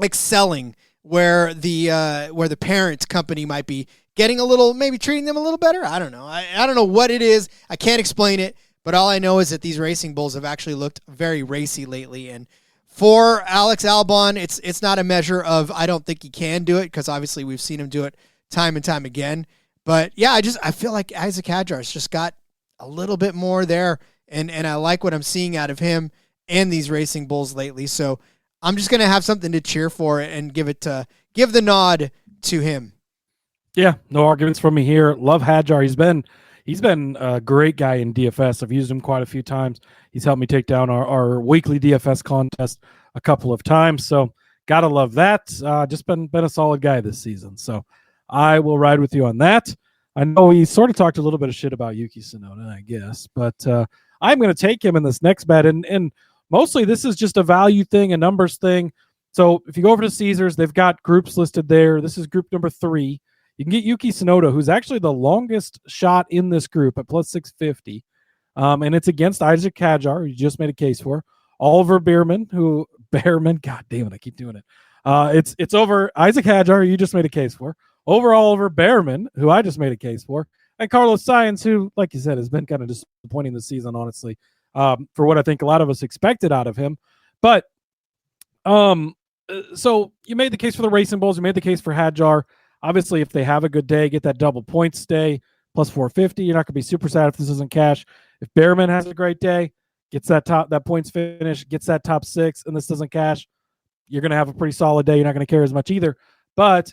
excelling where the parent company might be getting a little, maybe treating them a little better. I don't know. I don't know what it is. I can't explain it. But all I know is that these Racing Bulls have actually looked very racy lately. And for Alex Albon, it's not a measure of I don't think he can do it, because obviously we've seen him do it time and time again. But yeah, I feel like Isaac Hadr's just got a little bit more there, and I like what I'm seeing out of him and these Racing Bulls lately. So I'm just gonna have something to cheer for and give the nod to him. Yeah, no arguments from me here. Love Hadr. He's been a great guy in DFS. I've used him quite a few times. He's helped me take down our weekly DFS contest a couple of times. So gotta love that. Just been a solid guy this season. So I will ride with you on that. I know we sort of talked a little bit of shit about Yuki Tsunoda, I guess, but I'm going to take him in this next bet. And mostly this is just a value thing, a numbers thing. So if you go over to Caesars, they've got groups listed there. This is group number 3. You can get Yuki Tsunoda, who's actually the longest shot in this group at plus 650. And it's against Isaac Hadr, who you just made a case for. Oliver Bearman, God damn it, I keep doing it. It's over Isaac Hadr, you just made a case for, over Oliver Bearman, who I just made a case for, and Carlos Sainz, who, like you said, has been kind of disappointing this season, honestly, for what I think a lot of us expected out of him. But so you made the case for the Racing Bulls, you made the case for Hadr. Obviously, if they have a good day, get that double point stay, plus 450, you're not going to be super sad if this isn't cash. If Bearman has a great day, gets that points finish, gets that top 6, and this doesn't cash, you're going to have a pretty solid day. You're not going to care as much either. But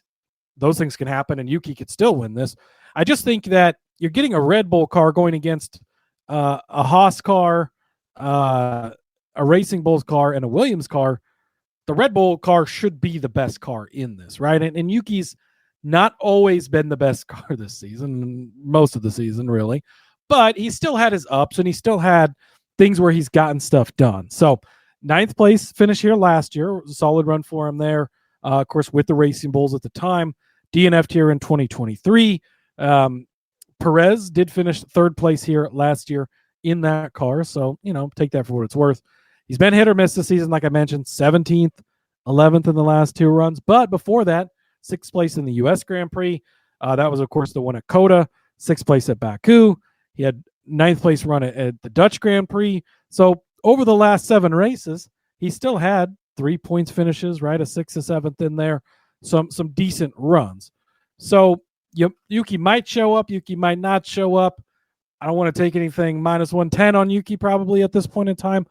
those things can happen, and Yuki could still win this. I just think that you're getting a Red Bull car going against a Haas car, a Racing Bulls car, and a Williams car. The Red Bull car should be the best car in this, right? And Yuki's not always been the best car this season, most of the season, really. But he still had his ups, and he still had things where he's gotten stuff done. So 9th place finish here last year, was a solid run for him there. Of course, with the Racing Bulls at the time, DNF'd here in 2023. Perez did finish 3rd place here last year in that car. So, take that for what it's worth. He's been hit or miss this season, like I mentioned, 17th, 11th in the last 2 runs. But before that, 6th place in the U.S. Grand Prix. That was, of course, the one at Coda, 6th place at Baku. He had 9th place run at the Dutch Grand Prix. So over the last 7 races, he still had 3 points finishes, right? A 6th, a 7th in there, some decent runs. So Yuki might show up, Yuki might not show up. I don't want to take anything minus 110 on Yuki probably at this point in time,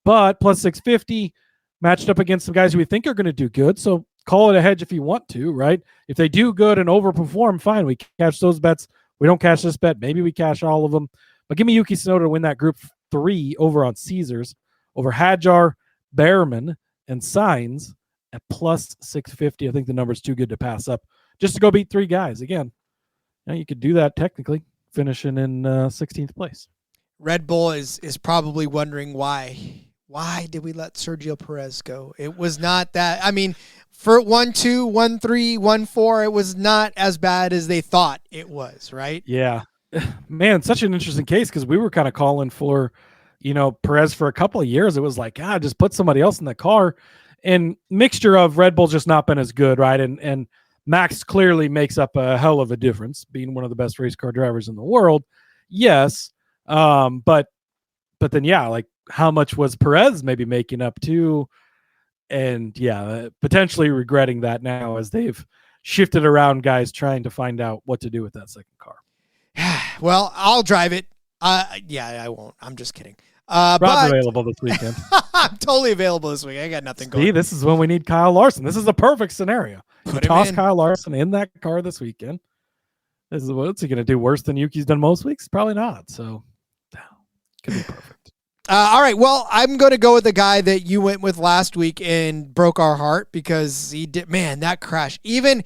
but plus 650 matched up against some guys who we think are going to do good. So call it a hedge if you want to, right? If they do good and overperform, fine. We cash those bets. We don't cash this bet. Maybe we cash all of them. But give me Yuki Tsunoda to win that Group 3 over on Caesars, over Hadr, Bearman, and Sainz at plus 650. I think the number's too good to pass up just to go beat 3 guys. Again, you could do that technically, finishing in 16th place. Red Bull is probably wondering why. Why did we let Sergio Perez go? It was not that. I mean, for 1-2, 1-3, 1-4, it was not as bad as they thought it was, right? Yeah. Man, such an interesting case because we were kind of calling for, Perez for a couple of years. It was like, just put somebody else in the car. And mixture of Red Bull just not been as good, right? And Max clearly makes up a hell of a difference, being one of the best race car drivers in the world. Yes. But then, like how much was Perez maybe making up too? And potentially regretting that now as they've shifted around guys trying to find out what to do with that second car. Well, I'll drive it. I won't. I'm just kidding. Rob's available this weekend. I'm totally available this week. I got nothing going. See, this is when we need Kyle Larson. This is the perfect scenario. Toss Kyle Larson in that car this weekend. What's he going to do? Worse than Yuki's done most weeks? Probably not. So, could be perfect. All right. Well, I'm going to go with the guy that you went with last week and broke our heart because he did. Man, that crash. Even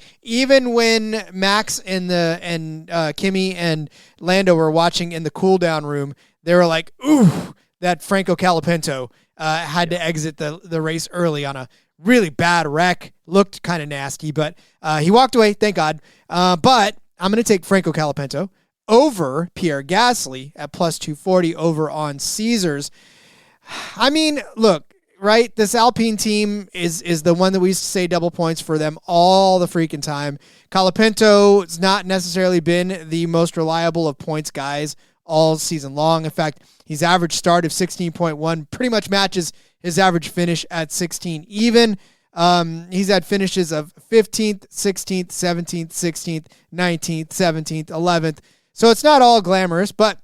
when Max and Kimi and Lando were watching in the cool down room, they were like, "Ooh, that Franco Colapinto had to exit the race early on a really bad wreck. Looked kind of nasty, but he walked away. Thank God. But I'm going to take Franco Colapinto over Pierre Gasly at plus 240 over on Caesars. I mean, look, right? This Alpine team is the one that we used to say double points for them all the freaking time. Colapinto has not necessarily been the most reliable of points guys all season long. In fact, his average start of 16.1 pretty much matches his average finish at 16 even. He's had finishes of 15th, 16th, 17th, 16th, 19th, 17th, 11th. So it's not all glamorous, but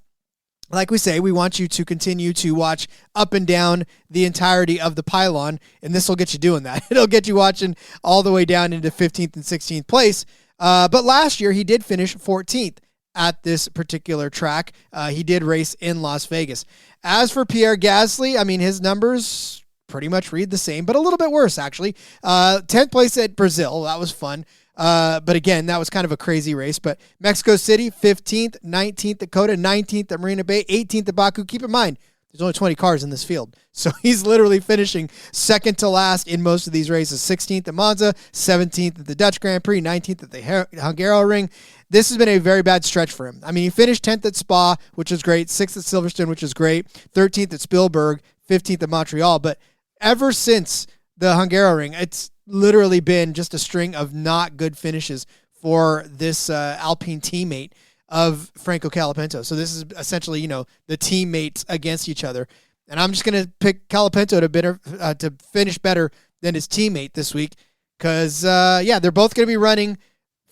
like we say, we want you to continue to watch up and down the entirety of the pylon, and this will get you doing that. It'll get you watching all the way down into 15th and 16th place. But last year, he did finish 14th at this particular track. He did race in Las Vegas. As for Pierre Gasly, I mean, his numbers pretty much read the same, but a little bit worse, actually. 10th place at Brazil. That was fun. But again, that was kind of a crazy race. But Mexico City, 15th, 19th at Coda, 19th at Marina Bay, 18th at Baku. Keep in mind, there's only 20 cars in this field. So he's literally finishing second to last in most of these races. 16th at Monza, 17th at the Dutch Grand Prix, 19th at the Hungaroring. this has been a very bad stretch for him. I mean, he finished 10th at Spa, which is great, 6th at Silverstone, which is great, 13th at Spielberg, 15th at Montreal. But ever since the Hungaroring, it's literally been just a string of not good finishes for this Alpine teammate of Franco Colapinto. So this is essentially, the teammates against each other. And I'm just going to pick Colapinto to finish better than his teammate this week because, they're both going to be running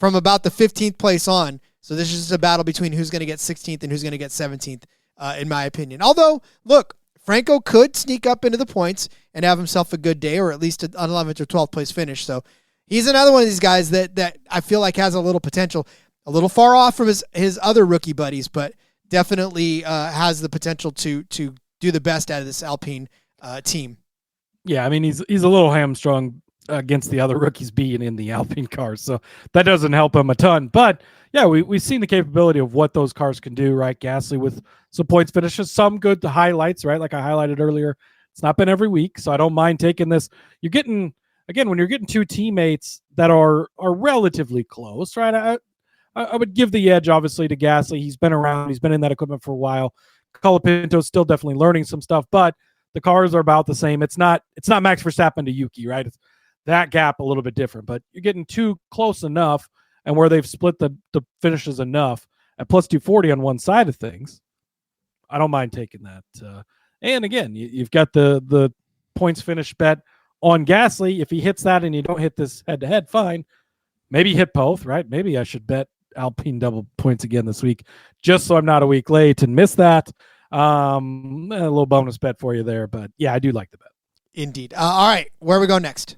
from about the 15th place on. So this is just a battle between who's going to get 16th and who's going to get 17th, in my opinion. Although, look, Franco could sneak up into the points and have himself a good day or at least an 11th or 12th place finish. So he's another one of these guys that I feel like has a little potential, a little far off from his other rookie buddies, but definitely has the potential to do the best out of this Alpine team. Yeah, I mean, he's a little hamstrung against the other rookies being in the Alpine cars, so that doesn't help him a ton. But yeah, we've seen the capability of what those cars can do, right? Gasly with some points finishes, some good highlights, right? Like I highlighted earlier, it's not been every week, so I don't mind taking this. You're getting, again, when you're getting two teammates that are relatively close, right? I would give the edge, obviously, to Gasly. He's been around. He's been in that equipment for a while. Colapinto's still definitely learning some stuff, but the cars are about the same. It's not Max Verstappen to Yuki, right? It's that gap a little bit different, but you're getting too close enough and where they've split the finishes enough at plus 240 on one side of things. I don't mind taking that. And again, you've got the points finish bet on Gasly. If he hits that and you don't hit this head-to-head, fine. Maybe hit both, right? Maybe I should bet Alpine double points again this week, just so I'm not a week late and miss that. A little bonus bet for you there, but yeah, I do like the bet. Indeed. All right, where we go next?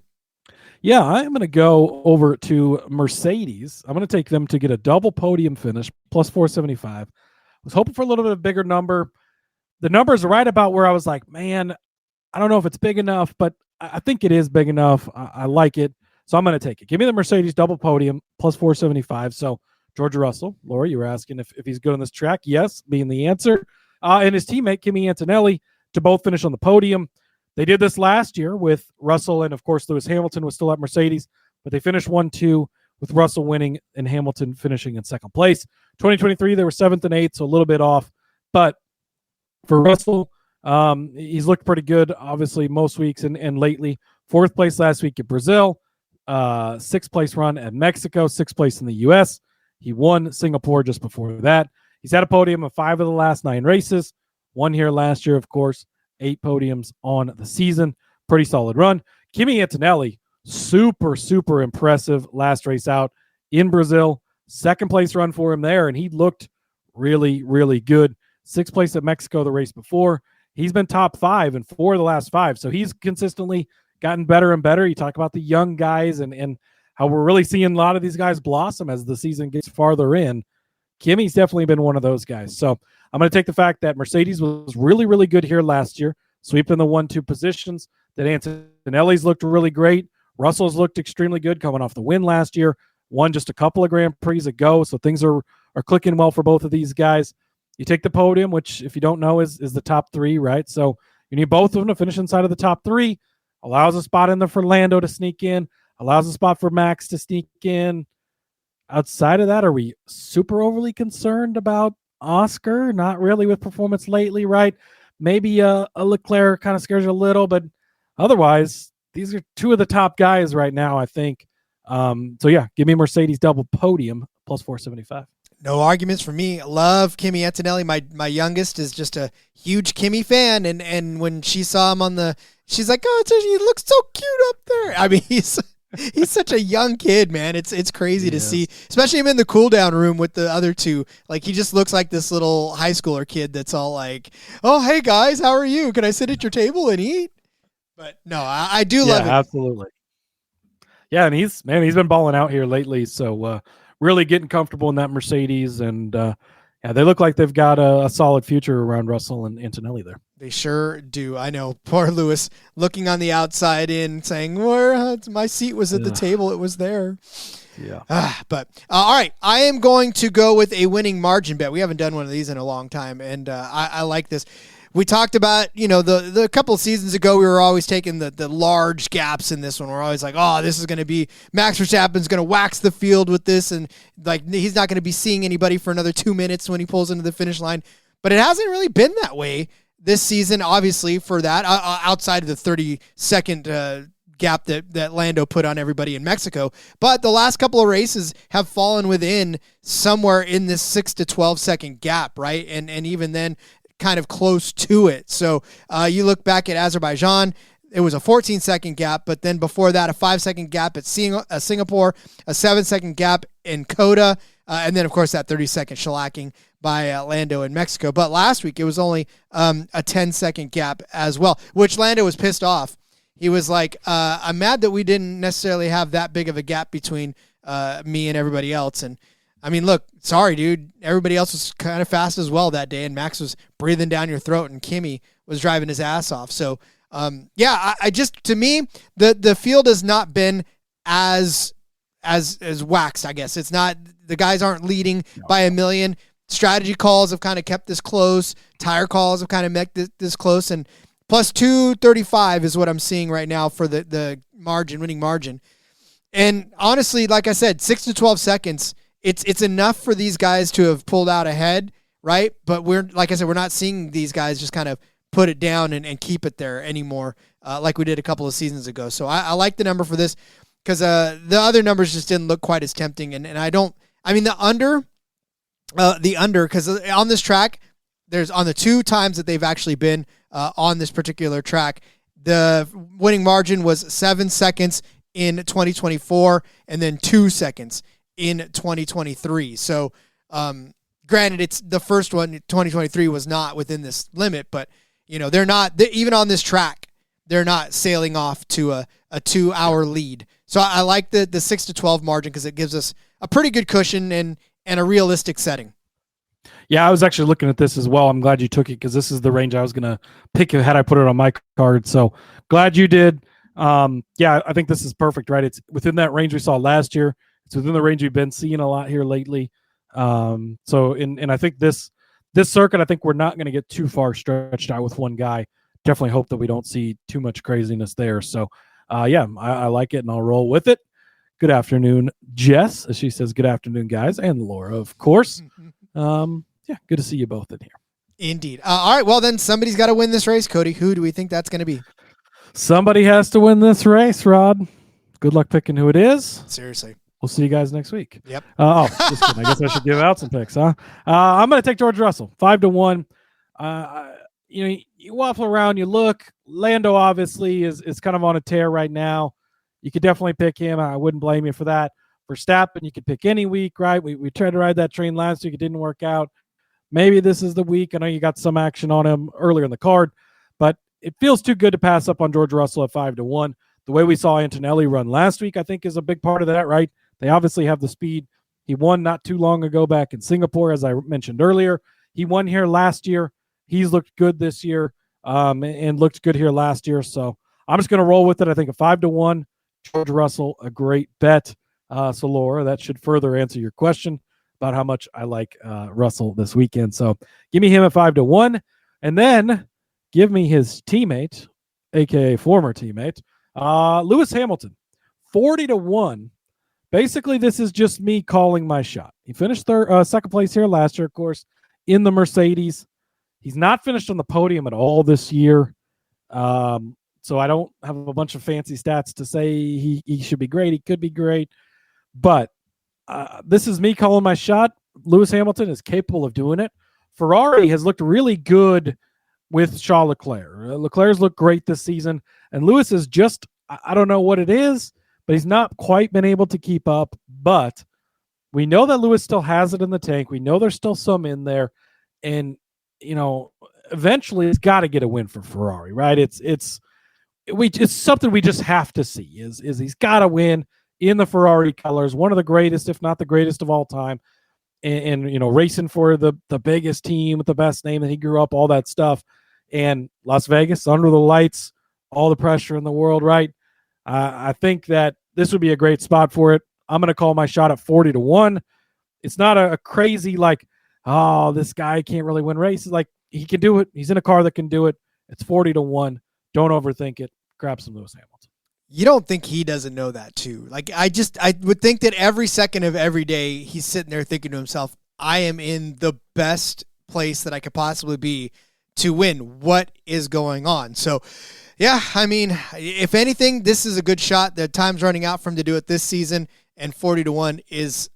Yeah, I'm going to go over to Mercedes. I'm going to take them to get a double podium finish, plus 475. I was hoping for a little bit of bigger number. The numbers are right about where I was like, man, I don't know if it's big enough, but I think it is big enough. I like it, so I'm going to take it. Give me the Mercedes double podium, plus 475. So George Russell, Laura, you were asking if he's good on this track. Yes, being the answer. And his teammate, Kimi Antonelli, to both finish on the podium. They did this last year with Russell, and of course Lewis Hamilton was still at Mercedes, but they finished 1-2 with Russell winning and Hamilton finishing in second place. 2023, they were 7th and 8th, so a little bit off. But for Russell, he's looked pretty good, obviously, most weeks and lately. 4th place last week at Brazil, 6th place run at Mexico, 6th place in the U.S. He won Singapore just before that. He's had a podium of 5 of the last 9 races. 1 here last year, of course. 8 podiums on the season. Pretty solid run. Kimi Antonelli, super, super impressive last race out in Brazil. 2nd place run for him there, and he looked really, really good. 6th place at Mexico the race before. He's been top 5 in 4 of the last 5, so he's consistently gotten better and better. You talk about the young guys and how we're really seeing a lot of these guys blossom as the season gets farther in. Kimi's definitely been one of those guys. So I'm going to take the fact that Mercedes was really, really good here last year, sweeping the 1-2 positions, that Antonelli's looked really great. Russell's looked extremely good coming off the win last year, won just a couple of Grand Prix ago, so things are clicking well for both of these guys. You take the podium, which, if you don't know, is the top 3, right? So you need both of them to finish inside of the top 3. Allows a spot in there for Lando to sneak in, allows a spot for Max to sneak in. Outside of that, are we super overly concerned about Oscar? Not really with performance lately, right? Maybe a Leclerc kind of scares you a little, but otherwise, these are 2 of the top guys right now, I think. So yeah, give me Mercedes double podium, plus 475. No arguments for me. Love Kimi Antonelli. My youngest is just a huge Kimi fan, and when she saw him she's like, "Oh, he looks so cute up there." I mean, he's such a young kid, man. It's crazy to see, especially him in the cool down room with the other 2. Like, he just looks like this little high schooler kid that's all like, "Oh, hey guys, how are you? Can I sit at your table and eat?" But no, I do love it. Absolutely. Yeah, and he's been balling out here lately, so really getting comfortable in that Mercedes, and they look like they've got a solid future around Russell and Antonelli there. They sure do. I know. Poor Lewis looking on the outside in, saying, "Where my seat was at the table, it was there." Yeah. But all right, I am going to go with a winning margin bet. We haven't done one of these in a long time, and I like this. We talked about, the couple of seasons ago, we were always taking the large gaps in this one. We're always like, oh, this is going to be Max Verstappen's going to wax the field with this. And like, he's not going to be seeing anybody for another 2 minutes when he pulls into the finish line. But it hasn't really been that way this season, obviously, for that, outside of the 30-second gap that Lando put on everybody in Mexico. But the last couple of races have fallen within somewhere in this 6 to 12-second gap, right? And even then, kind of close to it. So you look back at Azerbaijan, it was a 14-second gap, but then before that, a 5-second gap at Singapore, a 7-second gap in Coda, and then, of course, that 30-second shellacking by Lando in Mexico. But last week, it was only a 10-second gap as well, which Lando was pissed off. He was like, I'm mad that we didn't necessarily have that big of a gap between me and everybody else. And, I mean, look, sorry, dude. Everybody else was kind of fast as well that day, and Max was breathing down your throat, and Kimi was driving his ass off. So, I just, to me, the field has not been as waxed, I guess. It's not, the guys aren't leading by a million. Strategy calls have kind of kept this close. Tire calls have kind of made this close, and plus 235 is what I'm seeing right now for the winning margin. And honestly, like I said, 6 to 12 seconds, it's enough for these guys to have pulled out ahead, right? But we're not seeing these guys just kind of put it down and keep it there anymore, like we did a couple of seasons ago. So I like the number for this because the other numbers just didn't look quite as tempting. And the under, because on this track, there's on the 2 times that they've actually been on this particular track, the winning margin was 7 seconds in 2024 and then 2 seconds in 2023. So, granted, it's the first one, 2023 was not within this limit, but they're not, even on this track, they're not sailing off to a 2-hour lead. So I like the 6 to 12 margin because it gives us a pretty good cushion and a realistic setting. Yeah, I was actually looking at this as well. I'm glad you took it because this is the range I was going to pick had I put it on my card. So glad you did. I think this is perfect, right? It's within that range we saw last year. It's within the range we've been seeing a lot here lately. And I think this circuit, I think we're not going to get too far stretched out with one guy. Definitely hope that we don't see too much craziness there. So, I like it and I'll roll with it. Good afternoon, Jess. As she says, good afternoon, guys. And Laura, of course. Good to see you both in here. Indeed. All right, well, then somebody's got to win this race, Cody. Who do we think that's going to be? Somebody has to win this race, Rod. Good luck picking who it is. Seriously. We'll see you guys next week. Yep. Just kidding. I guess I should give out some picks, huh? I'm going to take George Russell, 5-1. You waffle around, you look. Lando obviously is kind of on a tear right now. You could definitely pick him. I wouldn't blame you for that. Verstappen, you could pick any week, right? We tried to ride that train last week. It didn't work out. Maybe this is the week. I know you got some action on him earlier in the card, but it feels too good to pass up on George Russell at 5-1. The way we saw Antonelli run last week, I think, is a big part of that, right? They obviously have the speed. He won not too long ago back in Singapore, as I mentioned earlier. He won here last year. He's looked good this year and looked good here last year. So I'm just going to roll with it. I think a 5-1, George Russell, a great bet. So, Laura, that should further answer your question about how much I like Russell this weekend. So give me him at 5-1, and then give me his teammate, a.k.a. former teammate, Lewis Hamilton, 40-1. Basically, this is just me calling my shot. He finished second place here last year, of course, in the Mercedes. He's not finished on the podium at all this year. So I don't have a bunch of fancy stats to say he should be great. He could be great. But this is me calling my shot. Lewis Hamilton is capable of doing it. Ferrari has looked really good with Charles Leclerc. Leclerc's looked great this season. And Lewis is just, I don't know what it is, but he's not quite been able to keep up. But we know that Lewis still has it in the tank. We know there's still some in there. And, eventually it's got to get a win for Ferrari, right? It's something we just have to see is he's got to win in the Ferrari colors, one of the greatest, if not the greatest of all time. And racing for the biggest team with the best name that he grew up, all that stuff. And Las Vegas, under the lights, all the pressure in the world, right? I think that this would be a great spot for it. I'm going to call my shot at 40-1. It's not a crazy, this guy can't really win races. he can do it. He's in a car that can do it. It's 40-1. Don't overthink it. Grab some Lewis Hamilton. You don't think he doesn't know that too? Like I would think that every second of every day he's sitting there thinking to himself, I am in the best place that I could possibly be to win. What is going on? So, yeah, I mean, if anything, this is a good shot. The time's running out for him to do it this season, and 40-1 is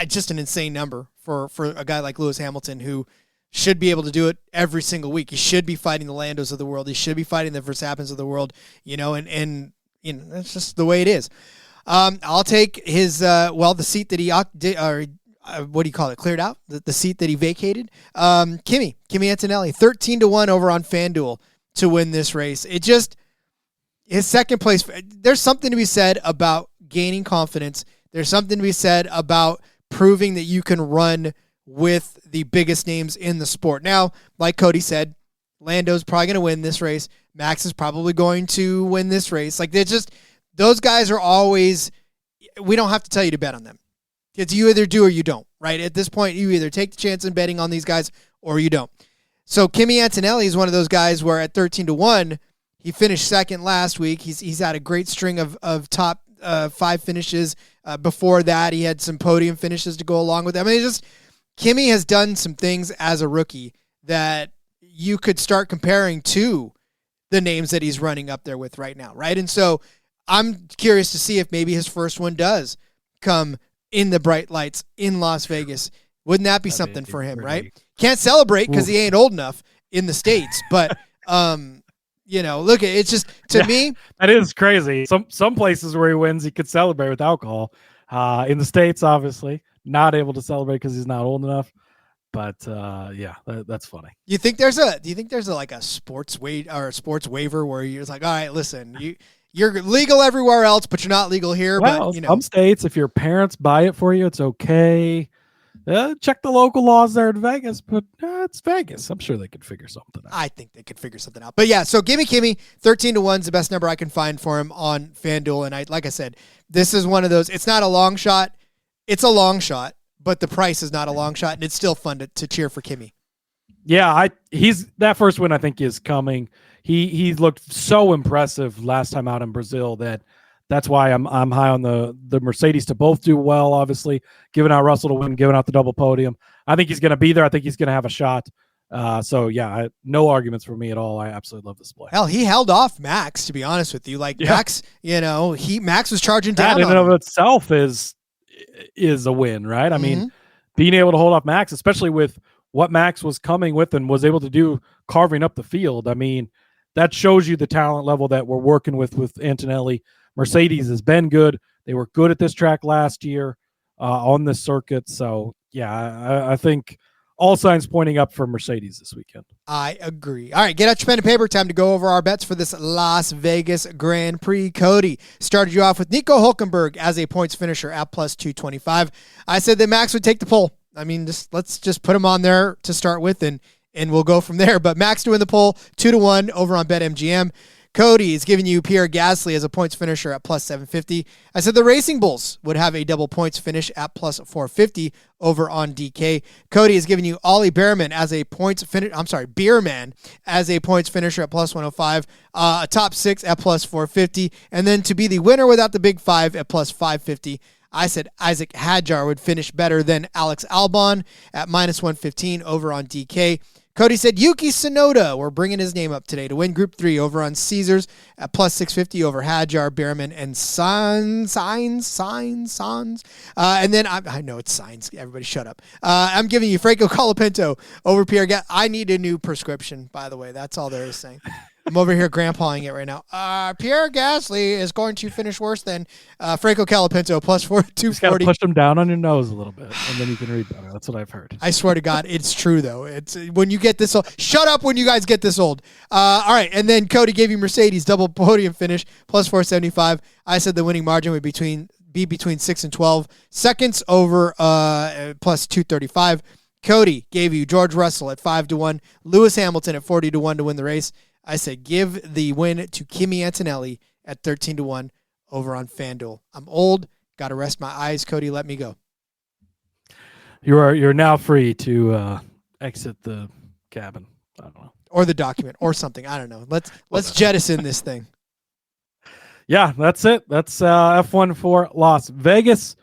just an insane number for a guy like Lewis Hamilton who should be able to do it every single week. He should be fighting the Landos of the world. He should be fighting the Verstappens of the world, and you know, that's just the way it is. I'll take his, the seat that he, what do you call it, cleared out? The seat that he vacated. Kimi Antonelli, 13-1 over on FanDuel to win this race. It just, his second place, there's something to be said about gaining confidence. There's something to be said about proving that you can run with the biggest names in the sport. Now, like Cody said, Lando's probably going to win this race. Max is probably going to win this race. Like, they're just, those guys are always, we don't have to tell you to bet on them. It's you either do or you don't, right? At this point, you either take the chance in betting on these guys or you don't. So Kimi Antonelli is one of those guys where at 13-1, he finished second last week. He's had a great string of top 5 finishes. Before that, he had some podium finishes to go along with it. I mean, it's just, Kimi has done some things as a rookie that you could start comparing to the names that he's running up there with right now, right? And so I'm curious to see if maybe his first one does come in the bright lights in Las Vegas. Wouldn't that be something for him, right? Can't celebrate because he ain't old enough in the States, but you know, look, it's just, to me, that is crazy. Some places where he wins, he could celebrate with alcohol. In the States, obviously, not able to celebrate because he's not old enough. But yeah, that's funny. Do you think there's a sports waiver where you're just like, all right, listen, you're legal everywhere else, but you're not legal here. Well, but you know, some states, if your parents buy it for you, it's okay. Check the local laws there in Vegas, but it's Vegas. I'm sure they could figure something out. I think they could figure something out. But yeah, so give me Kimi. 13-1 is the best number I can find for him on FanDuel. And like I said, this is one of those. It's not a long shot. It's a long shot, but the price is not a long shot, and it's still fun to cheer for Kimi. Yeah, he's that first win I think is coming. He looked so impressive last time out in Brazil that's why I'm high on the Mercedes to both do well, obviously, giving out Russell to win, giving out the double podium. I think he's going to be there. I think he's going to have a shot. So, yeah, no arguments for me at all. I absolutely love this play. Hell, he held off Max, to be honest with you. Like, yeah. Max, Max was charging down. That in and of itself is a win, right? I mean, being able to hold off Max, especially with what Max was coming with and was able to do carving up the field. I mean, that shows you the talent level that we're working with Antonelli. Mercedes has been good. They were good at this track last year on this circuit. So, yeah, I think all signs pointing up for Mercedes this weekend. I agree. All right, get out your pen and paper. Time to go over our bets for this Las Vegas Grand Prix. Cody started you off with Nico Hülkenberg as a points finisher at plus 225. I said that Max would take the pole. I mean, let's just put him on there to start with, and we'll go from there. But Max doing the pole, 2-1 over on BetMGM. Cody is giving you Pierre Gasly as a points finisher at plus 750. I said the Racing Bulls would have a double points finish at plus 450 over on DK. Cody is giving you Ollie Bearman as a points finish. Bearman as a points finisher at plus 105. A top 6 at plus 450, and then to be the winner without the big 5 at plus 550. I said Isaac Hadjar would finish better than Alex Albon at minus 115 over on DK. Cody said Yuki Tsunoda, we're bringing his name up today, to win Group 3 over on Caesars at plus 650 over Hadjar, Bearman, and Signs. And then I know it's Signs. Everybody shut up. I'm giving you Franco Colapinto over Pierre. I need a new prescription, by the way. That's all there is saying. I'm over here grandpaing it right now. Pierre Gasly is going to finish worse than Franco Colapinto, plus 240. Just got to push them down on your nose a little bit, and then you can read better. That's what I've heard. I swear to God, it's true, though. It's when you get this old. Shut up when you guys get this old. All right, and then Cody gave you Mercedes double podium finish, plus 475. I said the winning margin would be between 6 and 12 seconds over plus 235. Cody gave you George Russell at 5-1, Lewis Hamilton at 40-1 to win the race. I said give the win to Kimi Antonelli at 13-1 over on FanDuel. I'm old. Got to rest my eyes. Cody, let me go. You're now free to exit the cabin. I don't know. Or the document or something. I don't know. Let's jettison this thing. Yeah, that's it. That's F1 for Las Vegas.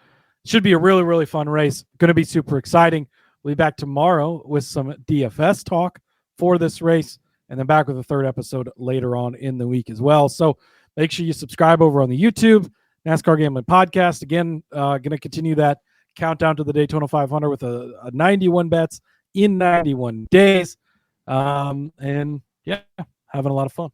Should be a really, really fun race. Going to be super exciting. We'll be back tomorrow with some DFS talk for this race, and then back with a third episode later on in the week as well. So make sure you subscribe over on the YouTube, NASCAR Gambling Podcast. Again, going to continue that countdown to the Daytona 500 with a 91 bets in 91 days. And yeah, having a lot of fun.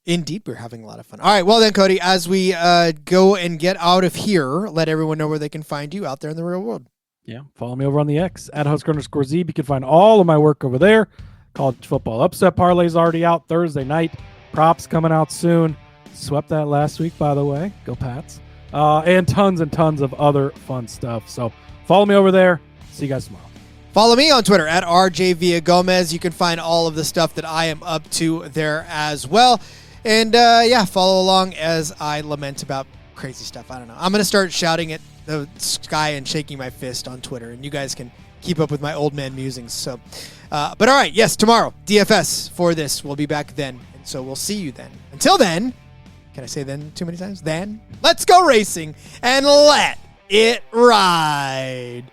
Indeed, we're having a lot of fun. All right, well then, Cody, as we go and get out of here, let everyone know where they can find you out there in the real world. Yeah, follow me over on the X at Husker_Z. You can find all of my work over there. College football upset parlay's already out Thursday night. Props coming out soon. Swept that last week, by the way. Go Pats. And tons of other fun stuff. So follow me over there. See you guys tomorrow. Follow me on Twitter at RJ Villagomez. You can find all of the stuff that I am up to there as well. And yeah, follow along as I lament about crazy stuff. I don't know. I'm going to start shouting at the sky and shaking my fist on Twitter, and you guys can keep up with my old man musings. So, but all right, yes, tomorrow, DFS for this. We'll be back then, and so we'll see you then. Until then, can I say then too many times? Then, let's go racing and let it ride.